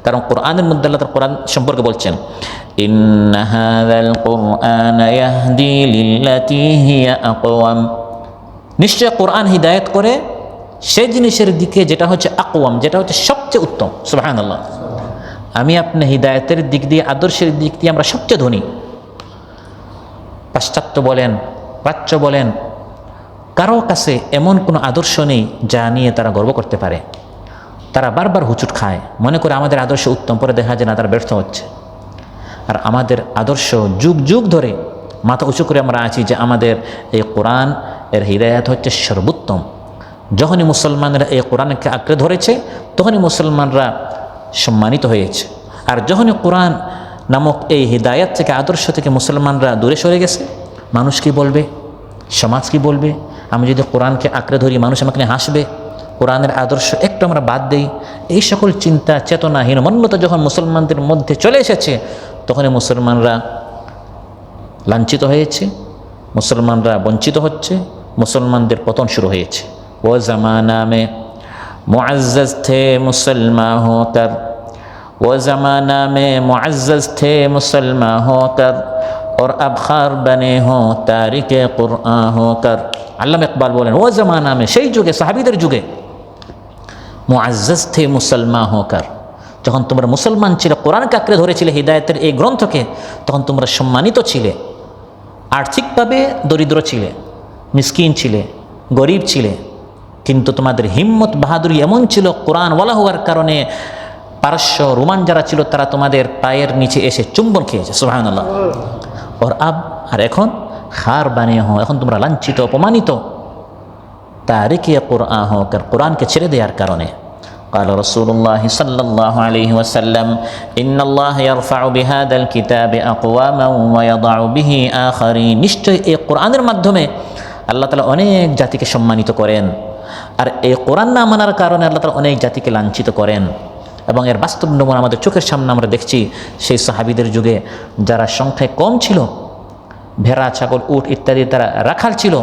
কারণ কোরআনের মধ্যে আল্লাহ তাআলা কোরআন সম্পর্কে বলছেন ইন্না হাযাল কুরআনা ইয়াহদি লিল্লাতী হিয়া আকওয়াম, নিশ্চয় কোরআন হিদায়াত করে সেই জিনিসের দিকে যেটা হচ্ছে আকওয়াম, যেটা হচ্ছে সবচেয়ে উত্তম। সুবহানাল্লাহ। আমি আপনি হিদায়াতের দিক দিয়ে, আদর্শের দিক দিয়ে আমরা সবচেয়ে ধনী। পাশ্চাত্য বলেন, প্রাচ্য বলেন, কারো কাছে এমন কোনো আদর্শ নেই যা নিয়ে তারা গর্ব করতে পারে। তারা বারবার হুচুট খায়, মনে করে আমাদের আদর্শ উত্তম, পরে দেখা যায় না তারা ব্যর্থ হচ্ছে। আর আমাদের আদর্শ যুগ যুগ ধরে মাথা উঁচু করে আমরা আছি যে আমাদের এই কোরআন এর হিদায়াত হচ্ছে সর্বোত্তম। যখনই মুসলমানরা এই কোরআনকে আঁকড়ে ধরেছে তখনই মুসলমানরা সম্মানিত হয়েছে। আর যখনই কোরআন নামক এই হিদায়াত থেকে, আদর্শ থেকে মুসলমানরা দূরে সরে গেছে, মানুষ কি বলবে, সমাজ কি বলবে, আমি যদি কোরআনকে আঁকড়ে ধরি মানুষ আমাকে নিয়ে হাসবে, কোরআনের আদর্শ একটু আমরা বাদ দেই, এই সকল চিন্তা, চেতনা, হীনমন্যতা যখন মুসলমানদের মধ্যে চলে এসেছে তখনই মুসলমানরা লাঞ্ছিত হয়েছে, মুসলমানরা বঞ্চিত হচ্ছে, মুসলমানদের পতন শুরু হয়েছে। वो ज़माना में मुअज़्ज़ज़ थे मुसलमान होकर, वो ज़माना में मुअज़्ज़ज़ थे मुसलमान होकर और अब खार बने हो तारिके कुरआन होकर। আল্লামা ইকবাল বলেন ও জামানা মে, সেই যুগে সাহাবীদের যুগে, মুআজ্জাজ থে মুসলমান হোকার, যখন তোমরা মুসলমান ছিলে, কোরআনকে আঁকড়ে ধরেছিলে, হিদায়তের এই গ্রন্থকে, তখন তোমরা সম্মানিত ছিলে। আর্থিকভাবে দরিদ্র ছিলে, মিসকিন ছিলে, গরিব ছিলে, কিন্তু তোমাদের হিম্মত বাহাদুরি এমন ছিল, কোরআনওয়ালা হওয়ার কারণে পারস্য রোমান যারা ছিল তারা তোমাদের পায়ের নিচে এসে চুম্বন খেয়েছে। সুবহানাল্লাহ। ওর আর এখন খার বানিয়ে হো, এখন তোমরা লাঞ্ছিত অপমানিত, তারিকে কুরআন হোকার, কোরআনকে ছেড়ে দেওয়ার কারণে। قال رسول الله صلى الله عليه وسلم إن الله يرفع بهذا الكتاب أقواما ويضع به آخرين। নিশ্চয় এই কোরআনের মাধ্যমে আল্লাহ তাআলা অনেক জাতিকে সম্মানিত করেন, আর এই কোরআন না মানার কারণে আল্লাহ তাআলা অনেক জাতিকে লাঞ্ছিত করেন। এবং এর বাস্তব নমুনা আমাদের চোখের সামনে আমরা দেখছি। সেই সাহাবীদের যুগে যারা সংখ্যায় কম ছিল, ভেড়া, ছাগল, উট ইত্যাদি তারা রাখাল ছিল,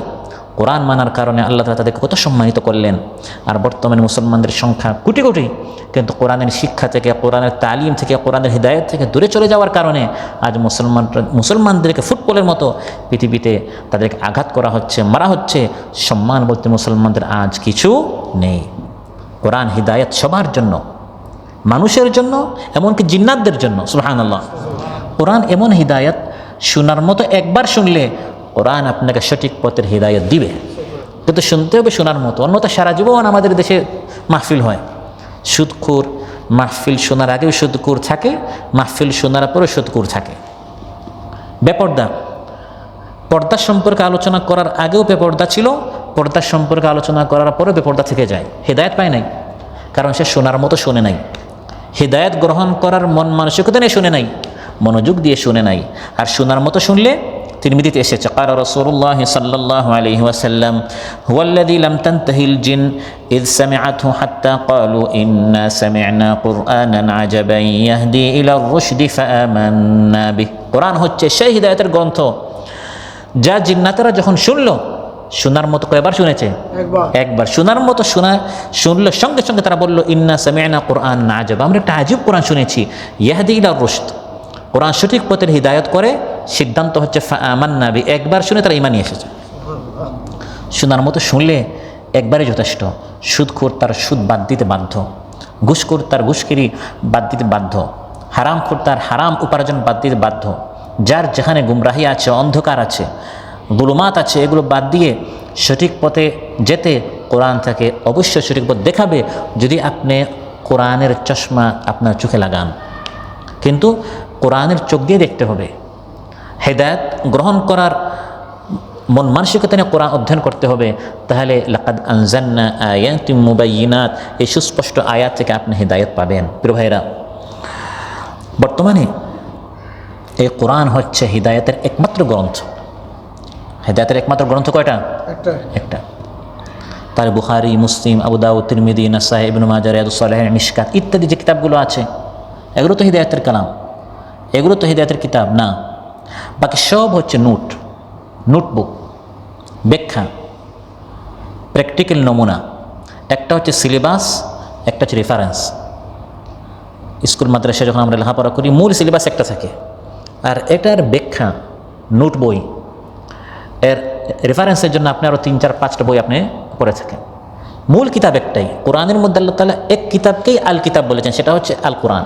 কোরআন মানার কারণে আল্লাহ তাআলা তাদেরকে কত সম্মানিত করলেন। আর বর্তমানে মুসলমানদের সংখ্যা কোটি কোটি, কিন্তু কোরআনের শিক্ষা থেকে, কোরআনের তালিম থেকে, কোরআনের হিদায়ত থেকে দূরে চলে যাওয়ার কারণে আজ মুসলমানদেরকে ফুটবলের মতো পৃথিবীতে তাদেরকে আঘাত করা হচ্ছে, মারা হচ্ছে। সম্মান বলতে মুসলমানদের আজ কিছু নেই। কোরআন হিদায়ত সবার জন্য, মানুষের জন্য, এমনকি জিন্নাতদের জন্য। সুবহানাল্লাহ। কোরআন এমন হিদায়ত, শোনার মতো একবার শুনলে কোরআন আপনাকে সঠিক পথের হিদায়ত দিবে, কিন্তু শুনতে হবে শোনার মতো, অন্যথা সারা জীবন আমাদের দেশে মাহফিল হয়। সুদখোর মাহফিল শোনার আগেও সুদখোর থাকে, মাহফিল শোনার পরেও সুদখোর থাকে। বেপর্দা, পর্দা সম্পর্কে আলোচনা করার আগেও বেপর্দা ছিল, পর্দা সম্পর্কে আলোচনা করার পরেও বেপর্দা থেকে যায়, হিদায়ত পায় নাই, কারণ সে শোনার মতো শোনে নাই। হিদায়ত গ্রহণ করার মন মানসিকতা নিয়ে শুনে নাই, মনোযোগ দিয়ে শুনে নাই। আর শোনার মতো শুনলে তিরমিজিতে এসেছে, ক্বালা রাসূলুল্লাহ সাল্লাল্লাহু আলাইহি ওয়াসাল্লাম হুয়াল্লাযী লাম তানতাহিল জিন ইয সামিআতহু হাত্তা ক্বালু ইন্না সামি'না কুরআনান আজাবান ইয়াহদি ইলার রুশদি ফাআমান্না বিহি। কোরআন হচ্ছে সেই হিদায়াতের গ্রন্থ যা জিন্নাতেরা যখন শুনলো, শোনার মতো কয়বার শুনেছে? একবার। শোনার মতো শুনলো, সঙ্গে সঙ্গে তারা বলল ইন্না সামি'না কুরআনান আজাবা, আমরা একটা আজীব কোরআন শুনেছি। ইয়াহদি ইলার রুশদ, কোরআন সঠিক পথের হিদায়ত করে। সিদ্ধান্ত হচ্ছে ফাআমান্না বিহি, একবার শুনে তারা ঈমান নিয়ে এসেছে। শোনার মতো শুনলে একবারই যথেষ্ট। সুদখোর তার সুদ বাদ দিতে বাধ্য, ঘুষখোর তার ঘুষখোরি বাদ দিতে বাধ্য, হারামখোর তার হারাম উপার্জন বাদ দিতে বাধ্য। যার যেখানে গুমরাহি আছে, অন্ধকার আছে, যুলুমাত আছে, এগুলো বাদ দিয়ে সঠিক পথে যেতে কোরআন তাকে অবশ্যই সঠিক পথ দেখাবে, যদি আপনি কোরআনের চশমা আপনার চোখে লাগান। কিন্তু কোরআনের চোখ দিয়ে দেখতে হবে। হেদায়েত গ্রহণ করার মন মানসিকতা নিয়ে কোরআন অধ্যয়ন করতে হবে। তাহলে লাকাদ আনজালনা আয়াতিম মুবায়্যিনাত, এই সুস্পষ্ট আয়াত থেকে আপনি হেদায়েত পাবেন। প্রিয় ভাইরা, বর্তমানে এই কোরআন হচ্ছে হিদায়াতের একমাত্র গ্রন্থ। হেদায়েতের একমাত্র গ্রন্থ কয়টা? একটা। তার বুখারী, মুসলিম, আবু দাউদ, তিরমিজি, নাসাঈ, ইবনে মাজাহ, রিয়াদুস সালিহিন, মিশকাত ইত্যাদি যে কিতাবগুলো আছে, এগুলো তো হিদায়াতের কালাম, এগুলো তো হিদায়াতের কিতাব না। বাকি সব হচ্ছে নোটবুক, ব্যাখ্যা, প্র্যাকটিক্যাল নমুনা। একটা হচ্ছে সিলেবাস, একটা হচ্ছে রেফারেন্স। স্কুল মাদ্রাসা যখন আমরা লেখাপড়া করি, মূল সিলেবাস একটা থাকে, আর এটার ব্যাখ্যা নোট বই। এর রেফারেন্সের জন্য আপনি আরও 3, 4, 5টা বই আপনি পড়ে থাকেন। মূল কিতাব একটাই। কোরআনের মধ্যে আল্লাহ তাআলা এক কিতাবকেই আল কিতাব বলেছেন, সেটা হচ্ছে আল কোরআন।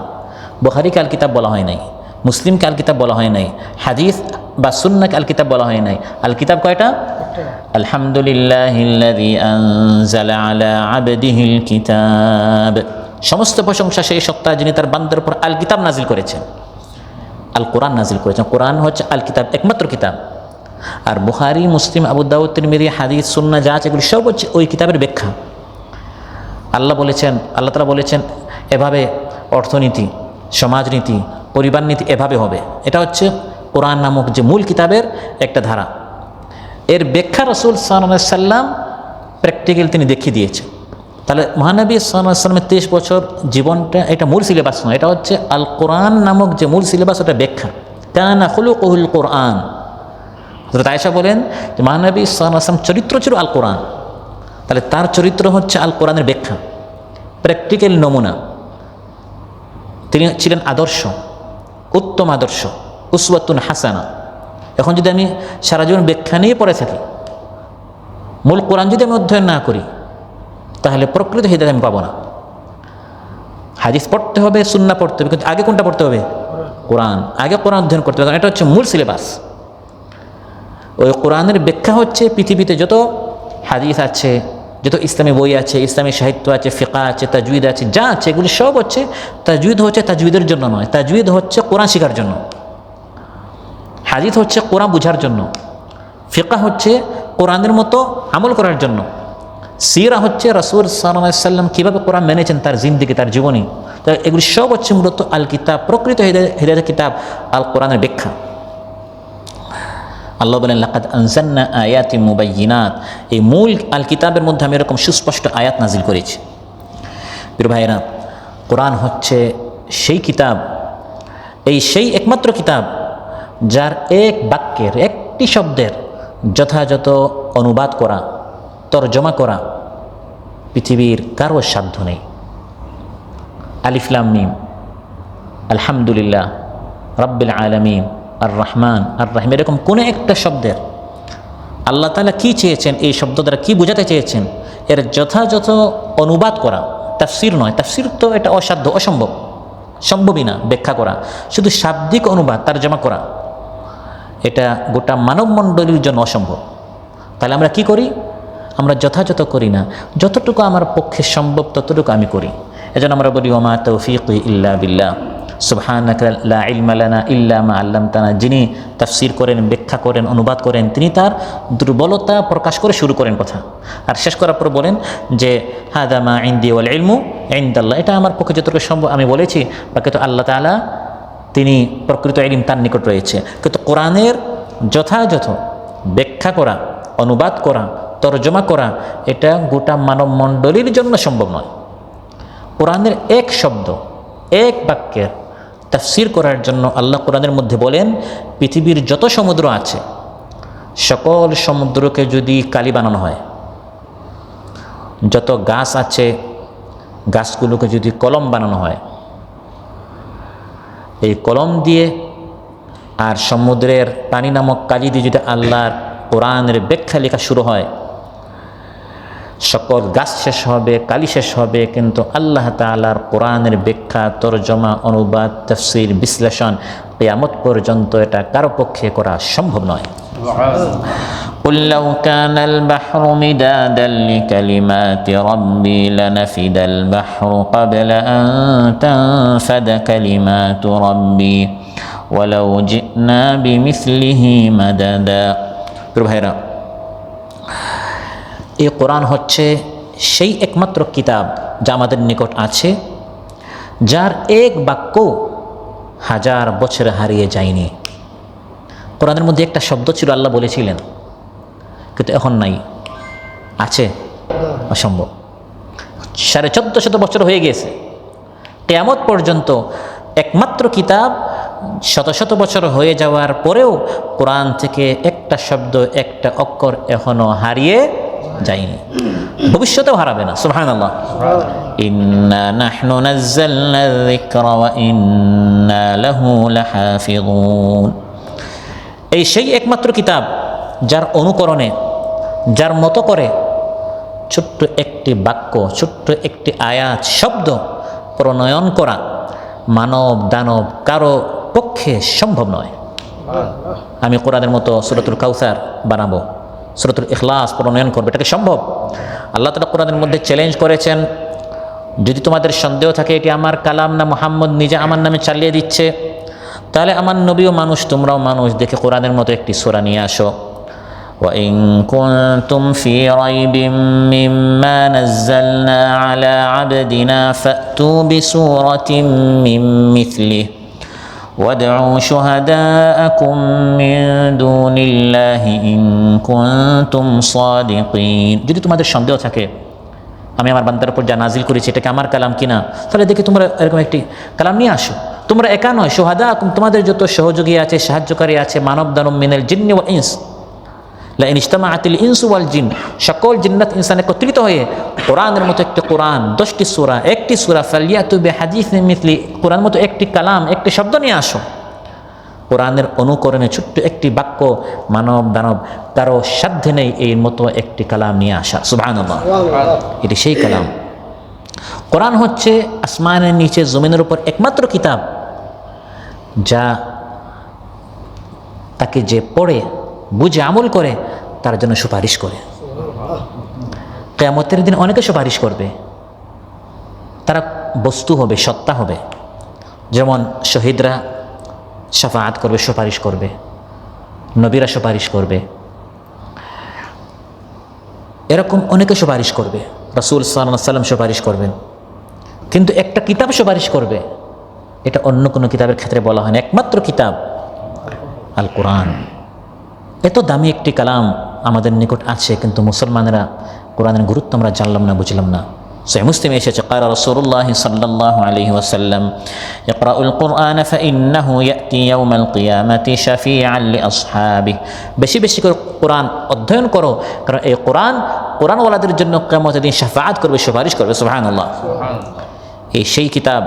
বুখারীকে আল কিতাব বলা হয় নাই, মুসলিমকে আল কিতাব বলা হয় নাই, হাদিস বা সুন্নাহকে আল কিতাব বলা হয় নাই। আল কিতাব কয়টা? আলহামদুলিল্লাহিল্লাযী আনজালা আলা আবদিহিল কিতাব। সমস্ত প্রশংসা সেই সত্তা যিনি তার বান্দার উপর আল কিতাব নাজিল করেছেন, আল কোরআন নাজিল করেছেন। কোরআন হচ্ছে আল কিতাব, একমাত্র কিতাব। আর বুখারী, মুসলিম, আবু দাউদ, তিরমিজি, হাদিস, সুন্নাহ যা আছে এগুলি সব হচ্ছে ওই কিতাবের ব্যাখ্যা। আল্লাহ তাআলা বলেছেন এভাবে অর্থনীতি, সমাজনীতি, পরিবার নীতি এভাবে হবে। এটা হচ্ছে কোরআন নামক যে মূল কিতাবের একটা ধারা। এর ব্যাখ্যা রাসূল সাল্লাল্লাহু আলাইহি সাল্লাম প্র্যাকটিক্যাল তিনি দেখিয়ে দিয়েছেন। তাহলে মহানবী সাল্লাল্লাহু আলাইহি সাল্লামের 23 বছর জীবনটা এটা মূল সিলেবাস নয়, এটা হচ্ছে আল কোরআন নামক যে মূল সিলেবাস, ওটা ব্যাখ্যা। কানা খুলুকুহুল কোরআন। হযরত আয়েশা বলেন যে মহানবী সাল্লাল্লাহু আলাইহি সাল্লাম চরিত্র ছিল আল কোরআন। তাহলে তার চরিত্র হচ্ছে আল কোরআনের ব্যাখ্যা, প্র্যাকটিক্যাল নমুনা। তিনি ছিলেন আদর্শ, উত্তম আদর্শ, উসওয়াতুন হাসানা। এখন যদি আমি সারা জীবন ব্যাখ্যা নিয়ে পড়ে থাকি, মূল কোরআন যদি আমি অধ্যয়ন না করি, তাহলে প্রকৃত হিদায়াত আমি পাবো না। হাদিস পড়তে হবে, সুন্নাহ পড়তে হবে, কিন্তু আগে কোনটা পড়তে হবে? কোরআন। আগে কোরআন অধ্যয়ন করতে হবে, কারণ এটা হচ্ছে মূল সিলেবাস। ওই কোরআনের ব্যাখ্যা হচ্ছে পৃথিবীতে যত হাদিস আছে, যত ইসলামী বই আছে, ইসলামী সাহিত্য আছে, ফিকা আছে, তাজউইদ আছে, যা আছে এগুলি সব হচ্ছে তাজউইদ হচ্ছে তাজউইদের জন্য নয়, তাজউইদ হচ্ছে কোরআন শেখার জন্য, হাদিস হচ্ছে কোরআন বোঝার জন্য, ফিকা হচ্ছে কোরআনের মতো আমল করার জন্য, সিরা হচ্ছে রাসূল সাল্লাল্লাহু আলাইহি সাল্লাম কীভাবে কোরআন মেনেছেন তার জিন্দেগি, তার জীবনী। তো এগুলি সব হচ্ছে মূলত আল কিতাব, প্রকৃত হিদায়াতের কিতাব আল কোরআনের ব্যাখ্যা। আল্লাহ বলেন লাকাদ আনজালনা আয়াতিন মুবায়্যিনাত, এই মূল আল কিতাবের মধ্যে আমি এরকম সুস্পষ্ট আয়াত নাজিল করেছি। প্রিয় ভাইরা, কোরআন হচ্ছে সেই কিতাব, সেই একমাত্র কিতাব যার এক বাক্যের, একটি শব্দের যথাযথ অনুবাদ করা, তরজমা করা পৃথিবীর কারো সাধ্য নেই। আলিফ লাম মিম, আলহামদুলিল্লাহ, রাব্বিল আলামিন, আর রহমান, আর রাহিম, এরকম কোনো একটা শব্দের আল্লাহ তাআলা কী চেয়েছেন, এই শব্দ দ্বারা কী বোঝাতে চেয়েছেন, এর যথাযথ অনুবাদ করা, তাফসির নয়, তাফসির তো এটা অসাধ্য, অসম্ভব, সম্ভবই না ব্যাখ্যা করা, শুধু শাব্দিক অনুবাদ তরজমা করা, এটা গোটা মানবমণ্ডলীর জন্য অসম্ভব। তাহলে আমরা কি করি? আমরা যথাযথ করি না, যতটুকু আমার পক্ষে সম্ভব ততটুকু আমি করি। এজন্য আমরা বলি ওমা তৌফিকি ইল্লা বিল্লাহ, সুবহানাকা লা ইলমা লানা ইল্লা মা আল্লামতানা। যিনি তাফসির করেন, ব্যাখ্যা করেন, অনুবাদ করেন, তিনি তার দুর্বলতা প্রকাশ করে শুরু করেন কথা, আর শেষ করার পর বলেন যে হাদা মা ইনদি ওয়াল ইলমু ইনদাল্লাহ, এটা আমার পক্ষে যতটুকু সম্ভব আমি বলেছি, বাকি তো আল্লাহ তাআলা, তিনি প্রকৃত ইলম তার নিকট রয়েছে। কিন্তু কোরআনের যথাযথ ব্যাখ্যা করা, অনুবাদ করা, তরজমা করা, এটা গোটা মানবমণ্ডলীর জন্য সম্ভব নয়। কোরআনের এক শব্দ, এক বাক্যের তাফসির করার জন্য আল্লাহ কোরআনের মধ্যে বলেন পৃথিবীর যত সমুদ্র আছে সকল সমুদ্রকে যদি কালি বানানো হয়, যত গাছ আছে গাছগুলোকে যদি কলম বানানো হয়, এই কলম দিয়ে আর সমুদ্রের পানি নামক কালি দিয়ে যদি আল্লাহর কোরআনের ব্যাখ্যা লেখা শুরু হয়, সকল গাছ শেষ হবে, কালি শেষ হবে, কিন্তু আল্লাহ তাআলার কোরআনের ব্যাখ্যা, তরজমা, অনুবাদ, তাফসীর, বিশ্লেষণ কিয়ামত পর্যন্ত এটা কারো পক্ষে করা সম্ভব নয়। قل لو كان البحر مدادا لكلمات ربي لنفد البحر قبل أن تنفد كلمات ربي ولو جئنا بمثله مددا। ভাইরা, এই কোরআন হচ্ছে সেই একমাত্র কিতাব যা আমাদের নিকট আছে, যার এক বাক্য হাজার বছরে হারিয়ে যায়নি। কোরআনের মধ্যে একটা শব্দ ছিল, আল্লাহ বলেছিলেন, কিন্তু এখন নাই, আছে, অসম্ভব। 1450 বছর হয়ে গেছে, কিয়ামত পর্যন্ত একমাত্র কিতাব, শত শত বছর হয়ে যাওয়ার পরেও কোরআন থেকে একটা শব্দ, একটা অক্ষর এখনো হারিয়ে যায়নি, ভবিষ্যতেও হারাবে না। সুবহানাল্লাহ। ইন্না নাহনু নাযালনা যিকরা ওয়া ইন্না লাহু লাহাফিযুন। এই সেই একমাত্র কিতাব যার অনুকরণে, যার মতো করে ছোট্ট একটি বাক্য, ছোট্ট একটি আয়াত, শব্দ প্রণয়ন করা মানব দানব কারো পক্ষে সম্ভব নয়। আমি কোরআনের মতো সূরাতুল কাউসার বানাবো, সূরাতুল ইখলাস প্রণয়ন করবে, এটা কি সম্ভব? আল্লাহ তাআলা কোরআনের মধ্যে চ্যালেঞ্জ করেছেন, যদি তোমাদের সন্দেহ থাকে এটি আমার কালাম না মুহাম্মদ নিজে আমার নামে চালিয়ে দিচ্ছে, তাহলে আমার নবীও মানুষ, তোমরাও মানুষ, দেখে কোরআনের মতো একটি সূরা নিয়ে আসো। وَإِن كُنتُمْ فِي رَيْبٍ مِّمَّا نَزَّلْنَا عَلَى عَبْدِنَا فَأْتُوا بِسُورَةٍ مِّن مِّثْلِهِ وَادْعُوا شُهَدَاءَكُم مِّن دُونِ اللَّهِ إِن كُنتُمْ صَادِقِينَ। যদি তোমাদের সন্দেহ থাকে আমি আমার বান্দার উপর যা নাজিল করেছি এটা কি আমার কালাম কিনা, তাহলে দেখি তোমরা এরকম একটি কালাম নিয়ে আসো। তোমরা একা নয়, শুহাদা, তোমাদের যত সহযোগী আছে, সাহায্যকারী আছে, মানব দানব মিনাল জিন্নি ওয়াল ইনস, লা ইন ইজতামাআতিল ইনসু ওয়াল জিন, সকল জিন্নাত ইনসান একত্রিত হয়ে কোরআনের মতো একটি কোরআন, 10টি সূরা, একটি সূরা, ফালিয়াতু বিহাদিসিন মিসলি, কোরআন মতো একটি কালাম, একটি শব্দ নিয়ে আসো। কোরআনের অনুকরণে ছোট্ট একটি বাক্য, মানব দানব কারো সাধ্যে নেই এর মতো একটি কালাম নিয়ে আসা। সুবহানাল্লাহ, এটি সেই কালাম। কোরআন হচ্ছে আসমানের নিচে জমিনের উপর একমাত্র কিতাব যা তাকে যে পড়ে বুঝে আমল করে তার জন্য সুপারিশ করে। কিয়ামতের দিন অনেকে সুপারিশ করবে, তারা বস্তু হবে, সত্তা হবে। যেমন শহীদরা শাফাআত করবে, সুপারিশ করবে, নবীরা সুপারিশ করবে, এরকম অনেকে সুপারিশ করবে। রাসূল সাল্লাল্লাহু আলাইহি ওয়াসাল্লাম সুপারিশ করবেন। কিন্তু একটা কিতাব সুপারিশ করবে, এটা অন্য কোনো কিতাবের ক্ষেত্রে বলা হয় না। একমাত্র কিতাব আল কোরআন। এত দামি একটি কালাম আমাদের নিকট আছে, কিন্তু মুসলমানেরা কোরআনের গুরুত্ব আমরা জানলাম না, বুঝলাম না। সহিহ মুসলিমে এসেছে, ক্বালা রাসূলুল্লাহ সাল্লাল্লাহু আলাইহি ওয়াসাল্লাম, ইকরাউল কুরআন ফাইন্নাহু ইয়াতি ইয়াউমাল কিয়ামাতি শাফিআন লিআসহাবিহি। বেশি বেশি করে কোরআন অধ্যয়ন করো, কারণ এই কোরআনওয়ালাদের জন্য কিয়ামতের দিন শাফাআত করবে, সুপারিশ করবে। সুবহানাল্লাহ। এই সেই কিতাব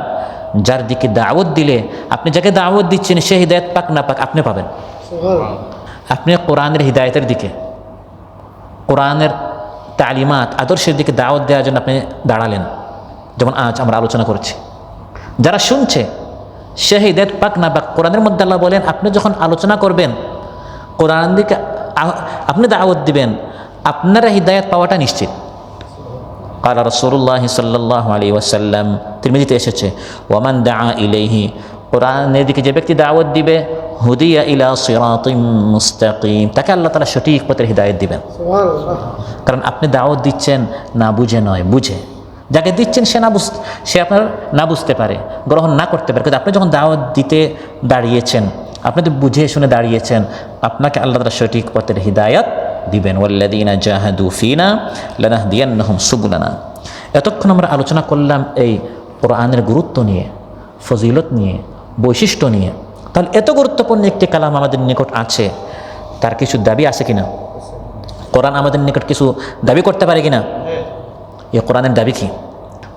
যার দিকে দাওয়াত দিলে, আপনি যাকে দাওয়াত দিচ্ছেন সে হিদায়াত পাক না পাক আপনি পাবেন। আপনি কোরআনের হিদায়তের দিকে, কোরআনের তালিমাত, আদর্শের দিকে দাওয়াত দেওয়ার জন্য আপনি দাঁড়ালেন, যেমন আজ আমরা আলোচনা করছি। যারা শুনছে সে হিদায়াত পাক না পাক, কোরআনের মধ্যে আল্লাহ বলেন আপনি যখন আলোচনা করবেন, কোরআন দিকে আপনি দাওয়াত দিবেন, আপনারা হিদায়াত পাওয়াটা নিশ্চিত। ক্বালা রাসূলুল্লাহ সাল্লাল্লাহু আলাইহি ওয়াসাল্লাম, তিরমিজিতে এসেছে, ওয়ামান দাআ ইলাইহি, কোরআনের দিকে যে ব্যক্তি দাওয়াত দিবে, হুদিয়া ইলা সিরাতিম মুস্তাকিম, তাকে আল্লাহ তাআলা সঠিক পথের হিদায়াত দিবেন। কারণ আপনি দাওয়াত দিচ্ছেন না বুঝে নয়, বুঝে। যাকে দিচ্ছেন সে আপনার না বুঝতে পারে, গ্রহণ না করতে পারে, কিন্তু আপনি যখন দাওয়াত দিতে দাঁড়িয়েছেন, আপনি তো বুঝে শুনে দাঁড়িয়েছেন, আপনাকে আল্লাহ তাআলা সঠিক পথের হিদায়াত দিবেন। ওয়াল্লাযীনা জাহাদু ফীনা লানাহদিয়ান্নাহুম সুবুলানা। এতক্ষণ আমরা আলোচনা করলাম এই কোরআনের গুরুত্ব নিয়ে, ফজিলত নিয়ে, বৈশিষ্ট্য নিয়ে। তাহলে এত গুরুত্বপূর্ণ একটি কালাম আমাদের নিকট আছে, তার কিছু দাবি আছে কিনা? কোরআন আমাদের নিকট কিছু দাবি করতে পারে কিনা? এই কোরআনের দাবি কি?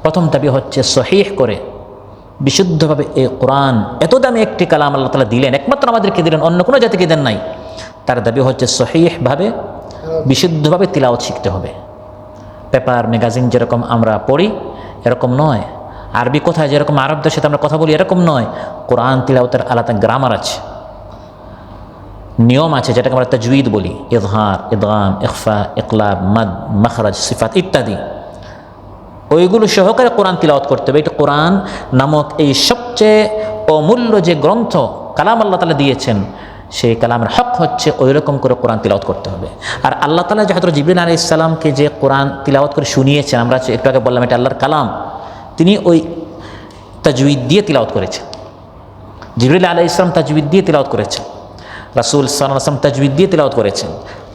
প্রথম দাবি হচ্ছে সহিহ করে, বিশুদ্ধভাবে এই কোরআন, এত দামি একটি কালাম আল্লাহ তাআলা দিলেন, একমাত্র আমাদেরকে দিলেন, অন্য কোনো জাতিকে দেন নাই। তার দাবি হচ্ছে সহিহভাবে, বিশুদ্ধভাবে তিলাওয়াত শিখতে হবে। পেপার ম্যাগাজিন যেরকম আমরা পড়ি এরকম নয়, আরবি কথায় যেরকম আরবদের সাথে আমরা কথা বলি এরকম নয়। কোরআন তিলাওয়াতের আলাদা গ্রামার আছে, নিয়ম আছে, যেটাকে আমরা তাজউইদ বলি, ইজহার, ইদগাম, ইখফা, ইকলাব, মাদ, মাখরাজ, সিফাত ইত্যাদি। ওইগুলো সহকারে কোরআন তিলাওয়াত করতে হবে। এটা কোরআন নামক এই সবচেয়ে অমূল্য যে গ্রন্থ, কালাম আল্লাহ তাআলা দিয়েছেন, সেই কালামের হক হচ্ছে ওই রকম করে কোরআন তিলাওয়াত করতে হবে। আর আল্লাহ তাআলা হযরত জিবরিল আলাইহিস সালামকে যে কোরআন তিলাওয়াত করে শুনিয়েছেন, আমরা একটু আগে বললাম এটা আল্লাহর কালাম, তিনি ওই তাজউইদ দিয়ে তিলাওয়াত করেছেন। জিবরিল আলাইহিস সালাম তাজউইদ দিয়ে তিলাওয়াত করেছেন, রাসূল সাল্লাল্লাহু আলাইহি ওয়াসাল্লাম তাজউইদ দিয়ে তিলাওয়াত করেছেন।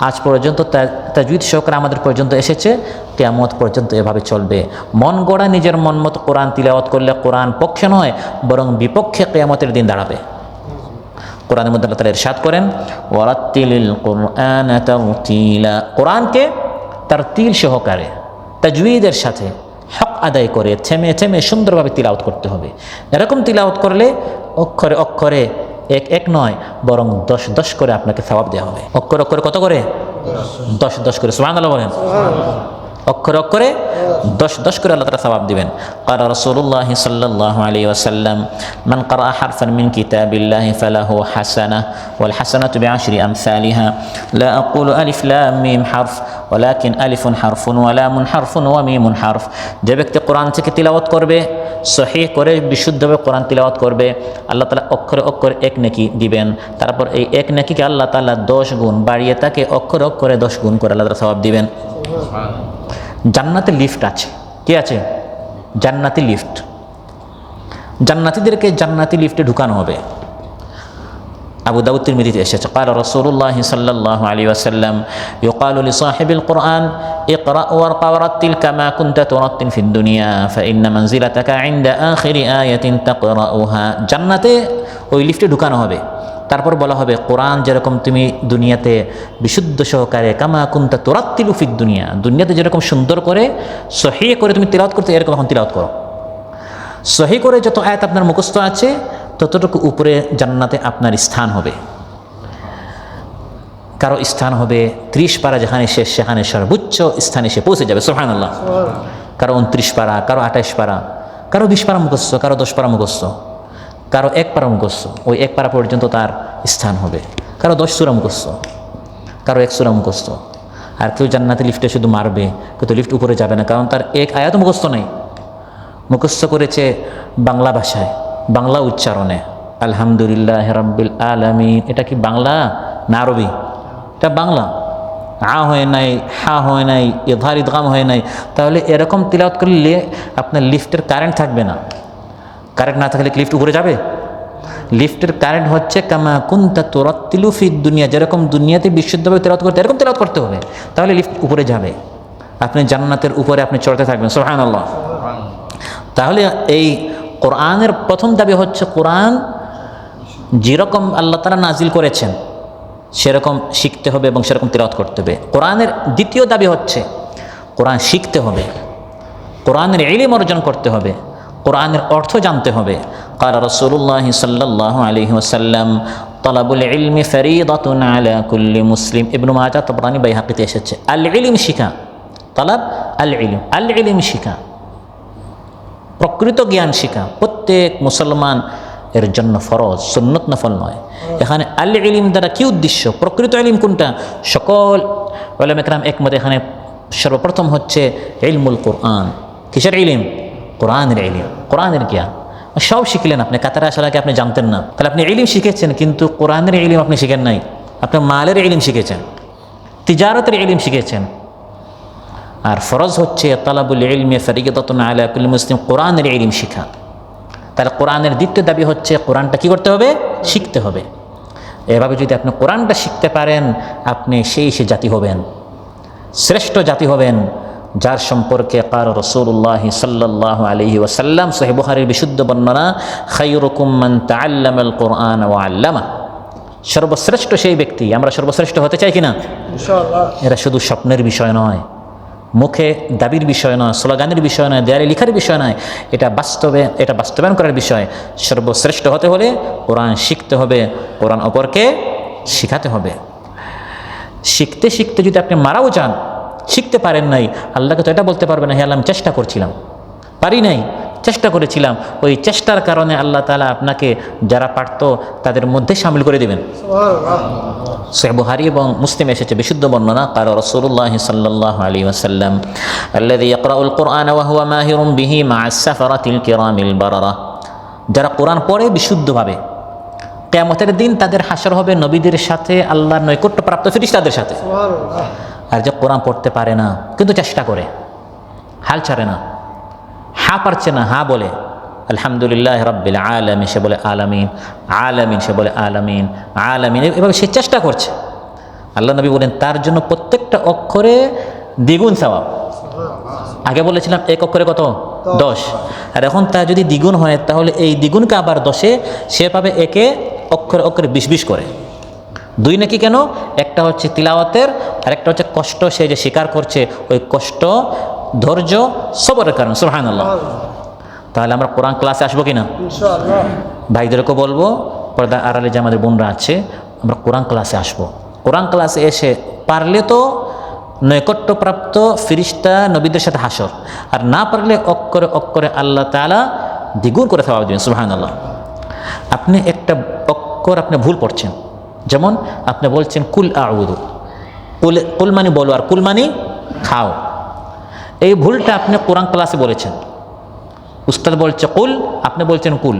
আজ পর্যন্ত তাজউইদ সহকারে আমাদের পর্যন্ত এসেছে, কিয়ামত পর্যন্ত এভাবে চলবে। মন গড়া নিজের মন মতো কোরআন তিলাওয়াত করলে কোরআন পক্ষে নয় বরং বিপক্ষে কিয়ামতের দিন দাঁড়াবে। কোরআনের মধ্যে আল্লাহ তাআলা ইরশাদ করেন, ওয়ারাত্তিলিল কুরআনা তারতিলা, কোরআনকে তারতিল সহকারে, তাজউইদের সাথে হক আদায় করে থেমে থেমে সুন্দরভাবে তিলাওয়াত করতে হবে। এরকম তিলাওয়াত করলে অক্ষরে অক্ষরে এক এক নয় বরং 10 করে আপনাকে সওয়াব দেওয়া হবে। অক্ষরে অক্ষরে কত করে? 10 করে। সুবহানাল্লাহ বলেন। অক্ষরে অক্ষরে 10 করে আল্লাহ তাআলা সওয়াব দিবেন। ক্বালা রাসূলুল্লাহ সাল্লাল্লাহু আলাইহি ওয়াসাল্লাম, মান ক্বারা হারফান মিন কিতাবিল্লাহি ফালাহু হাসানাহ ওয়াল হাসানাতু বিআশরি আমসালিহা লা আকুলু আলিফ লাম মিম হারফ ওয়ালাকিন আলিফুন হারফুন ওয়া লামুন হারফুন ওয়া মিমুন হারফ। যে ব্যক্তি কোরআন থেকে তিলাওয়াত করবে, সহিহ করে বিশুদ্ধভাবে কোরআন তিলাওয়াত করবে, আল্লাহ তাআলা অক্ষরে অক্ষরে এক নেকি দিবেন। তারপর এই এক নেকিকে আল্লাহ তাআলা 10 গুণ বাড়িয়ে তাকে অক্ষরে অক্ষরে 10 গুণ করে আল্লাহ তাআলা সওয়াব দিবেন। জান্নাতে লিফট আছে। কি আছে? জান্নাতি লিফট। জান্নাতীদেরকে জান্নাতি লিফটে ঢুকানো হবে। আবু দাউদ তিরমিজিতে এসেছে, ক্বালা রাসূলুল্লাহ সাল্লাল্লাহু আলাইহি ওয়াসাল্লাম, ইউকালু লিসাহিবিল কুরআন ইকরা ওয়ারকা ওয়ারাত্তিল কামা কুনতা তুরাত্তিল ফিদ দুনিয়া ফাইন্না মানজিলাতাকা ইনদা আখিরি আয়াতিন তাকরাউহা। জান্নাতে ওই লিফটে ঢুকানো হবে, তারপর বলা হবে কোরআন যেরকম তুমি দুনিয়াতে বিশুদ্ধ সহকারে কামা কুনতা তুরাত্তিলু ফিদ দুনিয়া, দুনিয়াতে যেরকম সুন্দর করে সহি করে তুমি তিলাওয়াত করতে, এরকম এখন তিলাওয়াত করো। সহি করে যত আয়াত আপনার মুখস্থ আছে ততটুকু উপরে জান্নাতে আপনার স্থান হবে। কারো স্থান হবে 30 পারা, যেখানে শেষ সেখানে সর্বোচ্চ স্থানে সে পৌঁছে যাবে, সুবহানাল্লাহ। কারো 29 পারা, কারো 28 পারা, কারো 20 পারা মুখস্থ, কারো 10 পারা মুখস্থ, কারো 1 পারা মুখস্থ, ওই 1 পারা পর্যন্ত তার স্থান হবে। কারো 10 সূরা মুখস্থ, কারো 1 সূরা মুখস্থ। আর কেউ জান্নাতে লিফটে শুধু মারবে, কিন্তু লিফট উপরে যাবে না, কারণ তার 1 আয়াত মুখস্থ নেই। মুখস্থ করেছে বাংলা ভাষায়, বাংলা উচ্চারণে, আলহামদুলিল্লাহ রাব্বিল আলামিন। এটা কি বাংলা না আরবি? এটা বাংলা। আ হয় নাই, হা হয় নাই, ইদহার ইদগাম হয় নাই। তাহলে এরকম তিলাওয়াত করলে আপনার লিফটের কারেন্ট থাকবে না। কারেন্ট না থাকলে কি লিফট উপরে যাবে? লিফটের কারেন্ট হচ্ছে কামা কুনতা তুরাত্তিলু ফিদ দুনিয়া, যেরকম দুনিয়াতে বিশুদ্ধভাবে তিলাওয়াত করতে, এরকম তিলাওয়াত করতে হবে, তাহলে লিফট উপরে যাবে। আপনি জান্নাতের উপরে আপনি চড়তে থাকবেন, সুবহানাল্লাহ। তাহলে এই কোরআনের প্রথম দাবি হচ্ছে কোরআন যেরকম আল্লাহ তাআলা নাজিল করেছেন সেরকম শিখতে হবে এবং সেরকম তিলাওয়াত করতে হবে। কোরআনের দ্বিতীয় দাবি হচ্ছে কোরআন শিখতে হবে, কোরআনের ইলম অর্জন করতে হবে, কোরআনের অর্থ জানতে হবে। قال رسول الله صلى الله عليه وسلم طلب العلم فريضة على كل مسلم। ইবনে মাজাহ, তাবরানী, বাইহাকিতে এসেছে আল ইলম শিখা, তালাব আল ইলম, আল ইলম শিখা, প্রকৃত জ্ঞান শিখা প্রত্যেক মুসলমান এর জন্য ফরজ, সুন্নত নফল নয়। এখানে আল ইলম দ্বারা কি উদ্দেশ্য? প্রকৃত ইলম কোনটা? সকল উলামা কেরাম একমত, এখানে সর্বপ্রথম হচ্ছে ইলমুল কোরআন। কিসের ইলম? কোরআনের ইলম, কোরআনের জ্ঞান। সব শিখলেন আপনি, কাতারে আসার আগে আপনি জানতেন না, তাহলে আপনি ইলম শিখেছেন, কিন্তু কোরআনের ইলম আপনি শিখেন নাই। আপনি মালের ইলম শিখেছেন, তিজারতের ইলম শিখেছেন। আর ফরজ হচ্ছে তালাবুল ইলমি ফরিদাতুন আলা কুল্লি মুসলিম, কোরআনের ইলম শিখা। তাহলে কোরআনের দ্বিতীয় দাবি হচ্ছে কোরআনটা কি করতে হবে? শিখতে হবে। এভাবে যদি আপনি কোরআনটা শিখতে পারেন, আপনি সেই জাতি হবেন, শ্রেষ্ঠ জাতি হবেন, যার সম্পর্কে কার রাসূলুল্লাহ সাল্লাল্লাহু আলাইহি ওয়াসাল্লাম, সহিহ বুখারীর বিশুদ্ধ বর্ণনা, খায়রুকুম মান তাআল্লামাল কুরআন ওয়া আল্লামা। সর্বশ্রেষ্ঠ সেই ব্যক্তি। আমরা সর্বশ্রেষ্ঠ হতে চাই কিনা? ইনশাআল্লাহ। এরা শুধু স্বপ্নের বিষয় নয়, মুখে দাবির বিষয় নয়, স্লোগানের বিষয় নয়, দেয়ালে লিখার বিষয় নয়, এটা বাস্তবে, এটা বাস্তবায়ন করার বিষয়। সর্বশ্রেষ্ঠ হতে হলে কোরআন শিখতে হবে, কোরআন অপরকে শিখাতে হবে। শিখতে শিখতে যদি আপনি মারাও যান, শিখতে পারেন নাই, আল্লাহকে তো এটা বলতে পারবেন না, হে আল্লাহ আমি চেষ্টা করছিলাম, পারি নাই, চেষ্টা করেছিলাম। ওই চেষ্টার কারণে আল্লাহ তাআলা আপনাকে যারা পারত তাদের মধ্যে শামিল করে দেবেন। সহিহ বুখারী এবং মুসলিম এসেছে বিশুদ্ধ বর্ণনা, قال رسول الله صلى الله عليه وسلم الذي يقرأ القرآن وهو ماهر به مع السفرة الكرام البررة। যারা কোরআন পড়ে বিশুদ্ধভাবে, কিয়ামতের দিন তাদের হাসর হবে নবীদের সাথে, আল্লাহর নৈকট্যপ্রাপ্ত ফেরেশতাদের সাথে। আর যে কোরআন পড়তে পারে না কিন্তু চেষ্টা করে, হাল ছাড়ে না, হা পারছে না, হা বলে আলহামদুলিল্লাহ রাব্বিল আলামিন, সে বলে আলামিন, আলামিন সে বলে আলামিন, আলামিন, এভাবে সে চেষ্টা করছে। আল্লাহ নবী বলেন তার জন্য প্রত্যেকটা অক্ষরে দ্বিগুণ সওয়াব। আগে বলেছিলাম এক অক্ষরে কত? 10। আর এখন তা যদি দ্বিগুণ হয় তাহলে এই দ্বিগুণকে আবার 10-এ সে পাবে একে অক্ষরে অক্ষরে 20 করে। 2 নাকি কেন? একটা হচ্ছে তিলাওয়াতের, আর একটা হচ্ছে কষ্ট, সে যে স্বীকার করছে ওই কষ্ট, ধৈর্য, সবরের কারণ। সুবহানাল্লাহ। তাহলে আমরা কোরআন ক্লাসে আসবো কিনা? ইনশাআল্লাহ। ভাইদেরকে বলবো, পর্দা আড়ালে যে আমাদের বোনরা আছে, আমরা কোরআন ক্লাসে আসবো। কোরআন ক্লাসে এসে পারলে তো নৈকট্যপ্রাপ্ত ফেরেশতা নবীদের সাথে হাসর, আর না পারলে অক্ষরে অক্ষরে আল্লাহ তাআলা দ্বিগুণ করে সওয়াব দিবেন। সুবহানাল্লাহ। আপনি একটা অক্ষর আপনি ভুল পড়ছেন, যেমন আপনি বলছেন কুল আউযু, কুল মানে বলো, আর কুল মানে খাও। এই ভুলটা আপনি কোরআন ক্লাসে বলেছেন, উস্তাদ বলছে কুল, আপনি বলছেন কুল।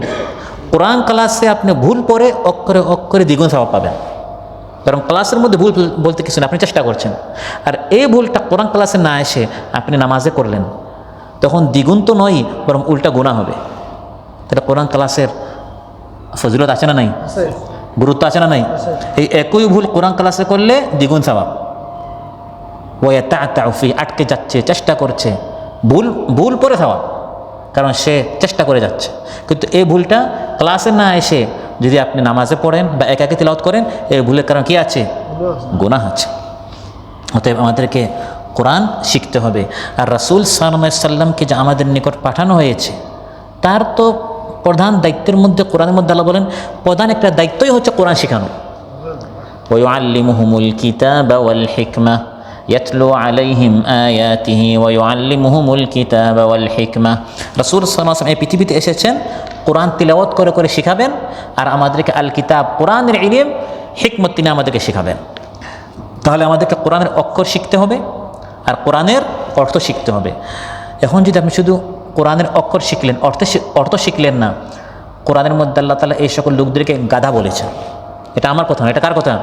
কোরআন ক্লাসে আপনি ভুল পড়ে অক্ষরে অক্ষরে দ্বিগুণ সওয়াব পাবেন, কারণ ক্লাসের মধ্যে ভুল বলতে কিছু না, আপনি চেষ্টা করছেন। আর এই ভুলটা কোরআন ক্লাসে না এসে আপনি নামাজে করলেন, তখন দ্বিগুণ তো নয়, বরং উল্টা গুনাহ হবে। এটা কোরআন ক্লাসের ফজিলত আছে না নাই? গুরুত্ব আছে না নাই? এই একই ভুল কোরআন ক্লাসে করলে দ্বিগুণ সওয়াব। আটকে যাচ্ছে, চেষ্টা করছে, ভুল পরে সওয়াব, কারণ সে চেষ্টা করে যাচ্ছে। কিন্তু এই ভুলটা ক্লাসে না এসে যদি আপনি নামাজে পড়েন বা একাকে তিলাওয়াত করেন, এর ভুলের কারণ কি আছে? গুনাহ আছে। অতএব আমাদেরকে কোরআন শিখতে হবে। আর রাসূল সাল্লাল্লাহু আলাইহি সাল্লামকে যে আমাদের নিকট পাঠানো হয়েছে, তার তো প্রধান দায়িত্বের মধ্যে কোরআনের মধ্যে আল্লাহ বলেন প্রধান একটা দায়িত্বই হচ্ছে কোরআন শেখানো। ওয়া ইউআল্লিমুহুমুল কিতাবা ওয়াল হিকমা ইয়াতলু আলাইহিম আয়াতিহি ওয়া ইউআল্লিমুহুমুল কিতাবা ওয়াল হিকমা। রাসূল সাল্লাল্লাহু আলাইহি ওয়াসাল্লাম এই পৃথিবীতে এসেছেন কোরআন তিলাওয়াত করে করে শেখাবেন, আর আমাদেরকে আল কিতাব কোরআনের ইলম, হিকমত তিনি আমাদেরকে শেখাবেন। তাহলে আমাদেরকে কোরআনের অক্ষর শিখতে হবে আর কোরআনের অর্থ শিখতে হবে। এখন যদি আপনি শুধু কোরআনের অক্ষর শিখলেন, অর্থ শিখলেন না, কোরআনের মধ্যে আল্লাহ তাআলা এই সকল লোকদেরকে গাধা বলেছেন। এটা আমার কথা না, এটা কার কথা?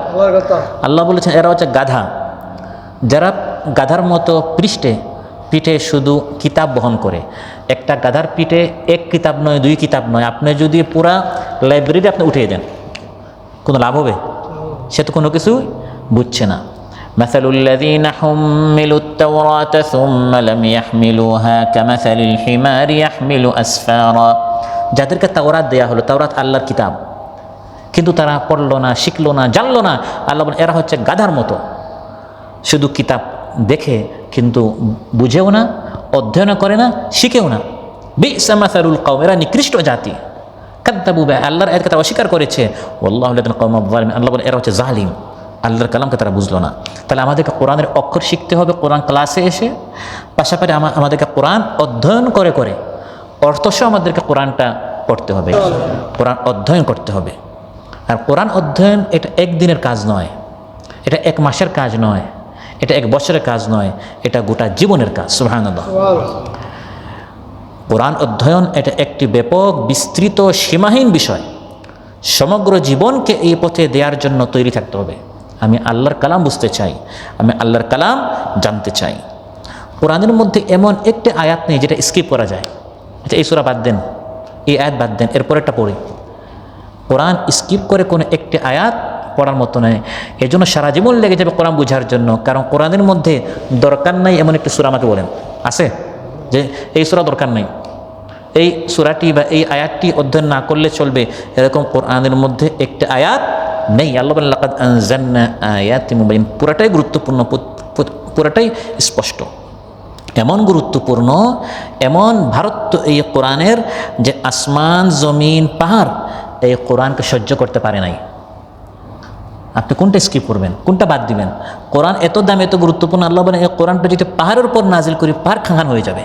আল্লাহ বলেছেন এরা হচ্ছে গাধা, যারা গাধার মতো পিঠে শুধু কিতাব বহন করে। একটা গাধার পিঠে এক কিতাব নয়, দুই কিতাব নয়, আপনি যদি পুরা লাইব্রেরি আপনি উঠিয়ে দেন, কোনো লাভ হবে? সে তো কোনো কিছু বুঝছে না। মাসালুল্লাযীনা হুম্মিলুত তাওরাতা সুম্মা লাম ইয়াহমিলুহা কামাসালিল হিমারি ইয়াহমিলু আসফারা। যাদেরকে তাওরাত দেয়া হলো, তাওরাত আল্লাহর কিতাব, কিন্তু তারা পড়লো না, শিখলো না, জানলো না, আল্লাহ বলেন এরা হচ্ছে গাধার মতো, শুধু কিতাব দেখে কিন্তু বুঝেও না, অধ্যয়ন করে না, শিখেও না। বি'সা মাসালুল কওম, এরা নিকৃষ্ট জাতি। কাযযাবু বিআয়াতি, আল্লাহর আয়াতকে তারা অস্বীকার করেছে। ওয়াল্লাহু লা ইয়াহদিল কওমায যালিমিন, আল্লাহ বলেন এরা হচ্ছে জালিম, আল্লাহর কালামকে তারা বুঝলো না। তাহলে আমাদেরকে কোরআনের অক্ষর শিখতে হবে কোরআন ক্লাসে এসে, পাশাপাশি আমাদেরকে কোরআন অধ্যয়ন করে করে অর্থসহ আমাদেরকে কোরআনটা পড়তে হবে, কোরআন অধ্যয়ন করতে হবে। আর কোরআন অধ্যয়ন এটা একদিনের কাজ নয়, এটা এক মাসের কাজ নয়, এটা এক বছরের কাজ নয়, এটা গোটা জীবনের কাজ। সুবহানাল্লাহ। কোরআন অধ্যয়ন এটা একটি ব্যাপক, বিস্তৃত, সীমাহীন বিষয়। সমগ্র জীবনকে এই পথে দেওয়ার জন্য তৈরি থাকতে হবে। আমি আল্লাহর কালাম বুঝতে চাই, আমি আল্লাহর কালাম জানতে চাই। কোরআনের মধ্যে এমন একটি আয়াত নেই যেটা স্কিপ করা যায়, আচ্ছা এই সূরা বাদ দেন, এই আয়াত বাদ দেন, এরপরেরটা পড়ি। কোরআন স্কিপ করে কোনো একটি আয়াত পড়ার মতো নয়। এই জন্য সারা জীবন লেগে যাবে কোরআন বোঝার জন্য, কারণ কোরআনের মধ্যে দরকার নাই এমন একটি সূরা আমাকে বলেন আছে যে এই সূরা দরকার নাই, এই সূরাটি বা এই আয়াতটি অধ্যয়ন না করলে চলবে, এরকম কোরআনের মধ্যে একটি আয়াত নেই। আল্লাহ বলেন লাকাদ আনজালনা আয়াতিন মুবাইয়িন, পুরাটাই গুরুত্বপূর্ণ, পুরাটাই স্পষ্ট, এমন গুরুত্বপূর্ণ, এমন ভারত এই কোরআনের যে আসমান জমিন পাহাড় এই কোরআনকে সহ্য করতে পারে নাই। আপনি কোনটা স্কিপ করবেন, কোনটা বাদ দিবেন? কোরআন এত দাম, এত গুরুত্বপূর্ণ, আল্লাহ বলেন এই কোরআনটা যদি পাহাড়ের উপর নাজিল করি, পাহাড় খান হয়ে যাবে,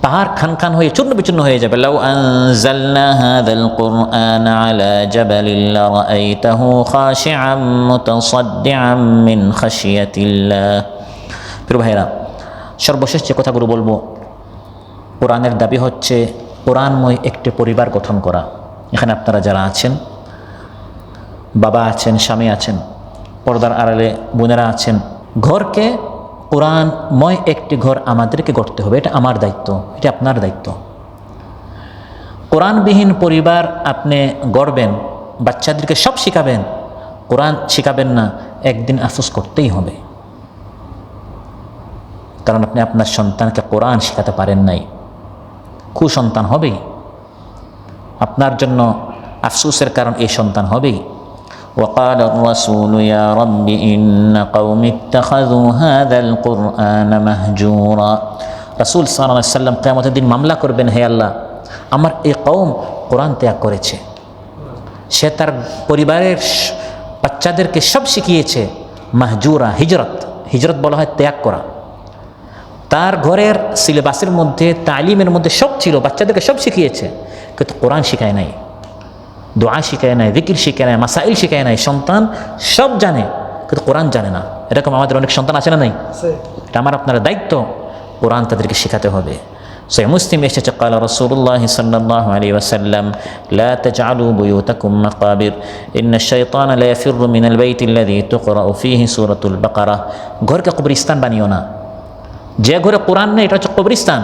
পাহাড় খান হয়ে চূর্ণ বিচূর্ণ হয়ে যাবে। লাউ আনজালনা হাযাল কুরআন আলা জাবালিন লারাআইতাহু খাশিআম মুতাসাদ্দিআম মিন খাশিয়াতিল্লাহ। প্রিয় ভাইরা, সর্বশেষ যে কথাগুলো বলবো, কোরআনের দাবি হচ্ছে কোরআনময় একটি পরিবার গঠন করা। এখানে আপনারা যারা আছেন, বাবা আছেন, স্বামী আছেন, পর্দার আড়ালে বোনেরা আছেন, ঘরকে কোরআনময় একটি ঘর আমাদেরকে গড়তে হবে। এটা আমার দায়িত্ব, এটা আপনার দায়িত্ব। কোরআনবিহীন পরিবার আপনি গড়বেন, বাচ্চাদেরকে সব শিখাবেন, কোরআন শিখাবেন না, একদিন আফসোস করতেই হবে। কারণ আপনি আপনার সন্তানকে কোরআন শেখাতে পারেন নাই, কুসন্তান হবেই, আপনার জন্য আফসোসের কারণ এই সন্তান হবেই। وقال الرسول يا رب إن قوم اتخذوا هذا القرآن مهجورا। রাসূল সাল্লাল্লাহু আলাইহি ওয়াসাল্লাম কিয়ামতের দিন মামলা করবেন, হে আল্লাহ, আমার এই কওম কোরআন ত্যাগ করেছে, সে তার পরিবারের বাচ্চাদেরকে সব শিখিয়েছে। মাহজুরা, হিজরত বলা হয় ত্যাগ করা। তার ঘরের সিলেবাসের মধ্যে, তালিমের মধ্যে সব ছিল, বাচ্চাদেরকে সব শিখিয়েছে, কিন্তু কোরআন শিখায় নাই, দোয়া শিখায় নাই, জিকির শিখায় নাই, মাসাইল শিখায় নাই। সন্তান সব জানে কিন্তু কোরআন জানে না। এরকম আমাদের অনেক সন্তান আছে না নাই? এটা আমার আপনার দায়িত্ব, কোরআন তাদেরকে শেখাতে হবে। সহিহ মুসলিম এসেছে ক্বালা রাসূলুল্লাহ সাল্লাল্লাহু আলাইহি ওয়াসাল্লাম লা তাজআলু বুয়ুতাকুম মাকাবির ইন্নাশ শাইতানা লা ইয়াফিররু মিনাল বাইতিল্লাযী তুকরাউ ফীহি সূরাতুল বাকারা। ঘরকে কবরস্থান বানিও না। যে ঘরে কোরআন নেই এটা হচ্ছে কবরস্থান।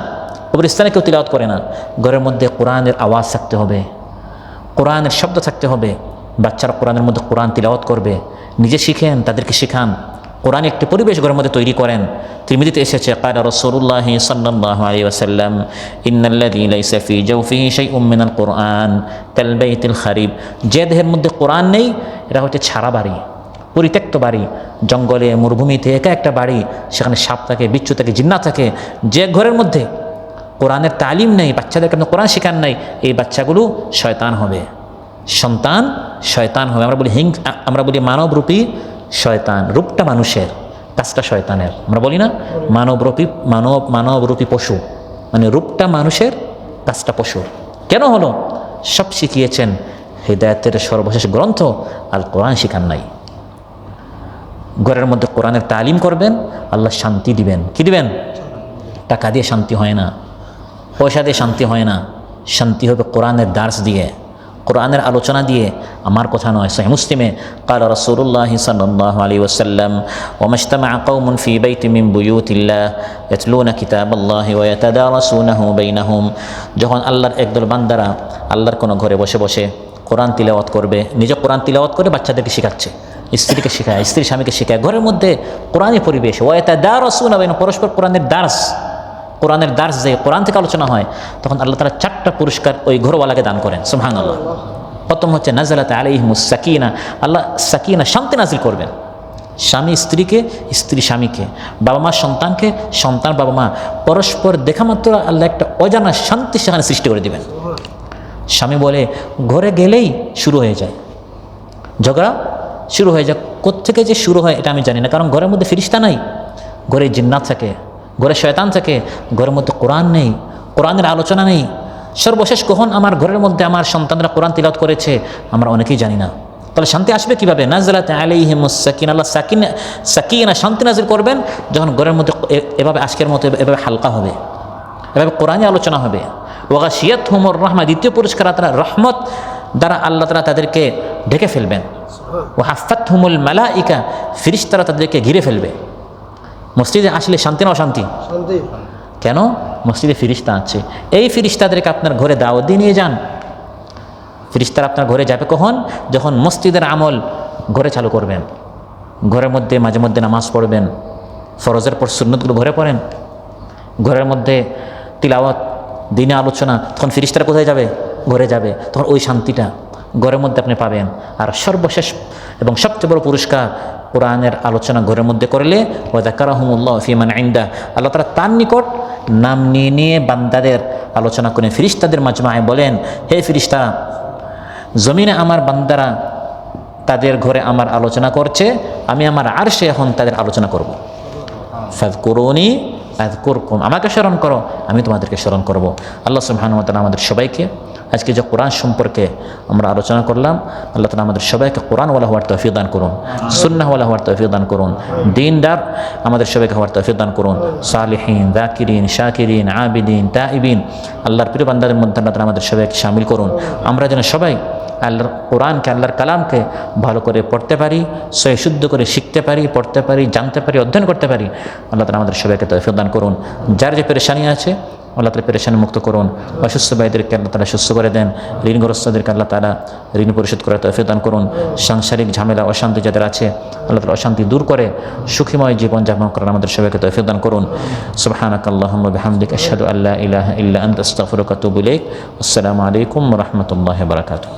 কবরস্থানে কেউ তিলাওয়াত করে না। ঘরের মধ্যে কোরআনের আওয়াজ থাকতে হবে, কোরআনের শব্দ থাকতে হবে। বাচ্চারা কোরআনের মধ্যে কোরআন তিলাওয়াত করবে। নিজে শিখেন, তাদেরকে শেখান। কোরআন একটি পরিবেশ ঘরের মধ্যে তৈরি করেন। তিরমিজিতে এসেছে ক্বালা রাসূলুল্লাহি সাল্লাল্লাহু আলাইহি ওয়াসাল্লাম ইন্নাল্লাযী লাইসা ফী জাওফিহি শাইউম মিনাল কুরআন কাল বাইতিল খারিব, যে দেহের মধ্যে কোরআন নেই এটা হচ্ছে ছাড়া বাড়ি, পরিত্যক্ত বাড়ি, জঙ্গলে মরুভূমিতে একা একটা বাড়ি, সেখানে সাপ থাকে, বিচ্ছু থাকে, জিন্নাত থাকে। যে ঘরের মধ্যে কোরআনের তালিম নেই, বাচ্চাদেরকে আপনি কোরআন শেখান নাই, এই বাচ্চাগুলো শয়তান হবে, সন্তান শয়তান হবে। আমরা বলি মানবরূপী শয়তান, রূপটা মানুষের, কাজটা শয়তানের। আমরা বলি না মানবরূপী পশু, মানে রূপটা মানুষের, কাজটা পশুর। কেন হলো? সব শিখিয়েছেন হিদায়াতের সর্বশেষ গ্রন্থ আল কোরআন শিখান নাই। ঘরের মধ্যে কোরআনের তালিম করবেন, আল্লাহ শান্তি দিবেন। কি দিবেন? টাকা দিয়ে শান্তি হয় না, পয়সা দিয়ে শান্তি হয় না, শান্তি হবে কোরআনের দার্স দিয়ে, কোরআনের আলোচনা দিয়ে। আমার কথা নয়, সহিহ মুসলিমে ক্বালা রাসূলুল্লাহি সাল্লাল্লাহু আলাইহি ওয়াসাল্লাম ওয়া মাজতামাআ কওমুন ফী বাইতিন মিন বুয়ুতিল্লাহ ইয়াতলুনা কিতাবাল্লাহি ওয়া ইয়াতাদারাসুনাহু বাইনাহুম, যখন আল্লাহর একদল বান্দারা আল্লাহর কোনো ঘরে বসে বসে কোরআন তিলাওয়াত করবে, নিজে কোরআন তিলাওয়াত করে বাচ্চাদেরকে শেখাচ্ছে, স্ত্রীকে শেখায়, স্ত্রী স্বামীকে শেখায়, ঘরের মধ্যে কোরআনের পরিবেশ, ওয়া ইয়াতাদারাসুনা বাইনাহুম, পরস্পর কোরআনের দার্স যে কোরআন থেকে আলোচনা হয়, তখন আল্লাহ তাআলা 4টা পুরস্কার ওই ঘরওয়ালাকে দান করেন। সুবহানাল্লাহ। প্রথম হচ্ছে নাযালাত আলাইহিমুস সাকিনা, আল্লাহ সাকিনা, শান্তি নাজিল করবেন। স্বামী স্ত্রীকে, স্ত্রী স্বামীকে, বাবা মা সন্তানকে, সন্তান বাবা মা, পরস্পর দেখা মাত্র আল্লাহ একটা অজানা শান্তি সেখানে সৃষ্টি করে দিবেন। স্বামী বলে ঘরে গেলেই শুরু হয়ে যায় ঝগড়া, শুরু হয়ে যায়। কোত্থেকে যে শুরু হয় এটা আমি জানি না, কারণ ঘরের মধ্যে ফেরেশতা নাই, ঘরে জিন্নাত থাকে, ঘরে শয়তান থাকে, ঘরের মধ্যে কোরআন নেই, কোরআনের আলোচনা নেই। সর্বশেষ কখন আমার ঘরের মধ্যে আমার সন্তানরা কোরআন তিলাওয়াত করেছে আমরা অনেকেই জানি না। তাহলে শান্তি আসবে কীভাবে? নাযালাত আলাইহিমুস সাকিনা, আল্লাহ সাকিনা শান্তি নাজিল করবেন যখন ঘরের মধ্যে এভাবে আজকের মতো এভাবে হালকা হবে, এভাবে কোরআনে আলোচনা হবে। ওয়া গাশিয়াতহুমুর রাহমা, দ্বিতীয় পুরস্কার তারা রহমত দ্বারা আল্লাহ তাআলা তাদেরকে ঢেকে ফেলবেন। ওয়া হাফাতহুমুল মালাইকা, ফেরেশতারা তাদেরকে ঘিরে ফেলবে। মসজিদে আসলে শান্তি না অশান্তি? কেন? মসজিদে ফেরেশতা আছে, এই ফেরেশতাদেরকে আপনার ঘরে দাওয়াত দিয়ে নিয়ে যান। ফেরেশতারা আপনার ঘরে যাবে কখন? যখন মসজিদের আমল ঘরে চালু করবেন, ঘরের মধ্যে মাঝে মধ্যে নামাজ পড়বেন, ফরজের পর সুন্নতগুলো ঘরে পড়েন, ঘরের মধ্যে তিলাওয়াত, দিনে আলোচনা, তখন ফেরেশতারা কোথায় যাবে? ঘরে যাবে। তখন ওই শান্তিটা ঘরের মধ্যে আপনি পাবেন। আর সর্বশেষ এবং সবচেয়ে বড় পুরস্কার, কোরআনের আলোচনা ঘরের মধ্যে করলে ওয়া যাকারাহুমুল্লাহু ফী মান ইনদা, আল্লাহ তাআলা তার নিকট নাম নিয়ে নিয়ে বান্দাদের আলোচনা করেন। ফেরেশতাদের মাজমায়ে বলেন, হে ফেরেশতারা, জমিনে আমার বান্দারা তাদের ঘরে আমার আলোচনা করছে, আমি আমার আরশে এখন তাদের আলোচনা করব। ফাযকুরুনি আযকুরকুম, আমাকে স্মরণ করো, আমি তোমাদেরকে স্মরণ করব। আল্লাহ সুবহানাহু ওয়া তাআলা আমাদের সবাইকে আজকে যে কোরআন সম্পর্কে আমরা আলোচনা করলাম, আল্লাহ তাআলা আমাদের সবাইকে কোরআনওয়ালা হওয়ার তৌফিক দান করুন, সুন্নাহওয়ালা হওয়ার তৌফিক দান করুন, দ্বীনদার আমাদের সবাইকে হওয়ার তৌফিক দান করুন, সালিহিন, যাকিরিন, শাকিরিন, আবিদিন, তাইবিন, আল্লাহর প্রিয় বান্দাদের মধ্যে আল্লাহ তাআলা আমাদের সবাইকে শামিল করুন। আমরা যেন সবাই আল্লাহর কোরআনকে, আল্লাহর কালামকে ভালো করে পড়তে পারি, শুদ্ধ করে শিখতে পারি, পড়তে পারি, জানতে পারি, অধ্যয়ন করতে পারি। আল্লাহ তাআলা আমাদের সবাইকে তৌফিক দান করুন। যার যে পেরেশানি আছে আল্লাহ তাআলা পেরেশানি মুক্ত করুন, অসুস্থ ভাইদেরকে আল্লাহ তাআলা সুস্থ করে দেন, ঋণগ্রস্তদেরকে আল্লাহ তাআলা ঋণ পরিশোধ করার তৌফিক দান করুন। সাংসারিক ঝামেলা, অশান্তি যাদের আছে আল্লাহ তাআলা অশান্তি দূর করে সুখময় জীবন যাপন করার আমাদের সবাইকে তৌফিক দান করুন। সুবহানাকাল্লাহুম্মা বিহামদিকা আশহাদু আল্লা ইলাহা ইল্লা আনতা আস্তাগফিরুকা ওয়া আতুবু ইলাইক। আসসালামু আলাইকুম ওয়া রাহমাতুল্লাহি ওয়া বারাকাতুহু।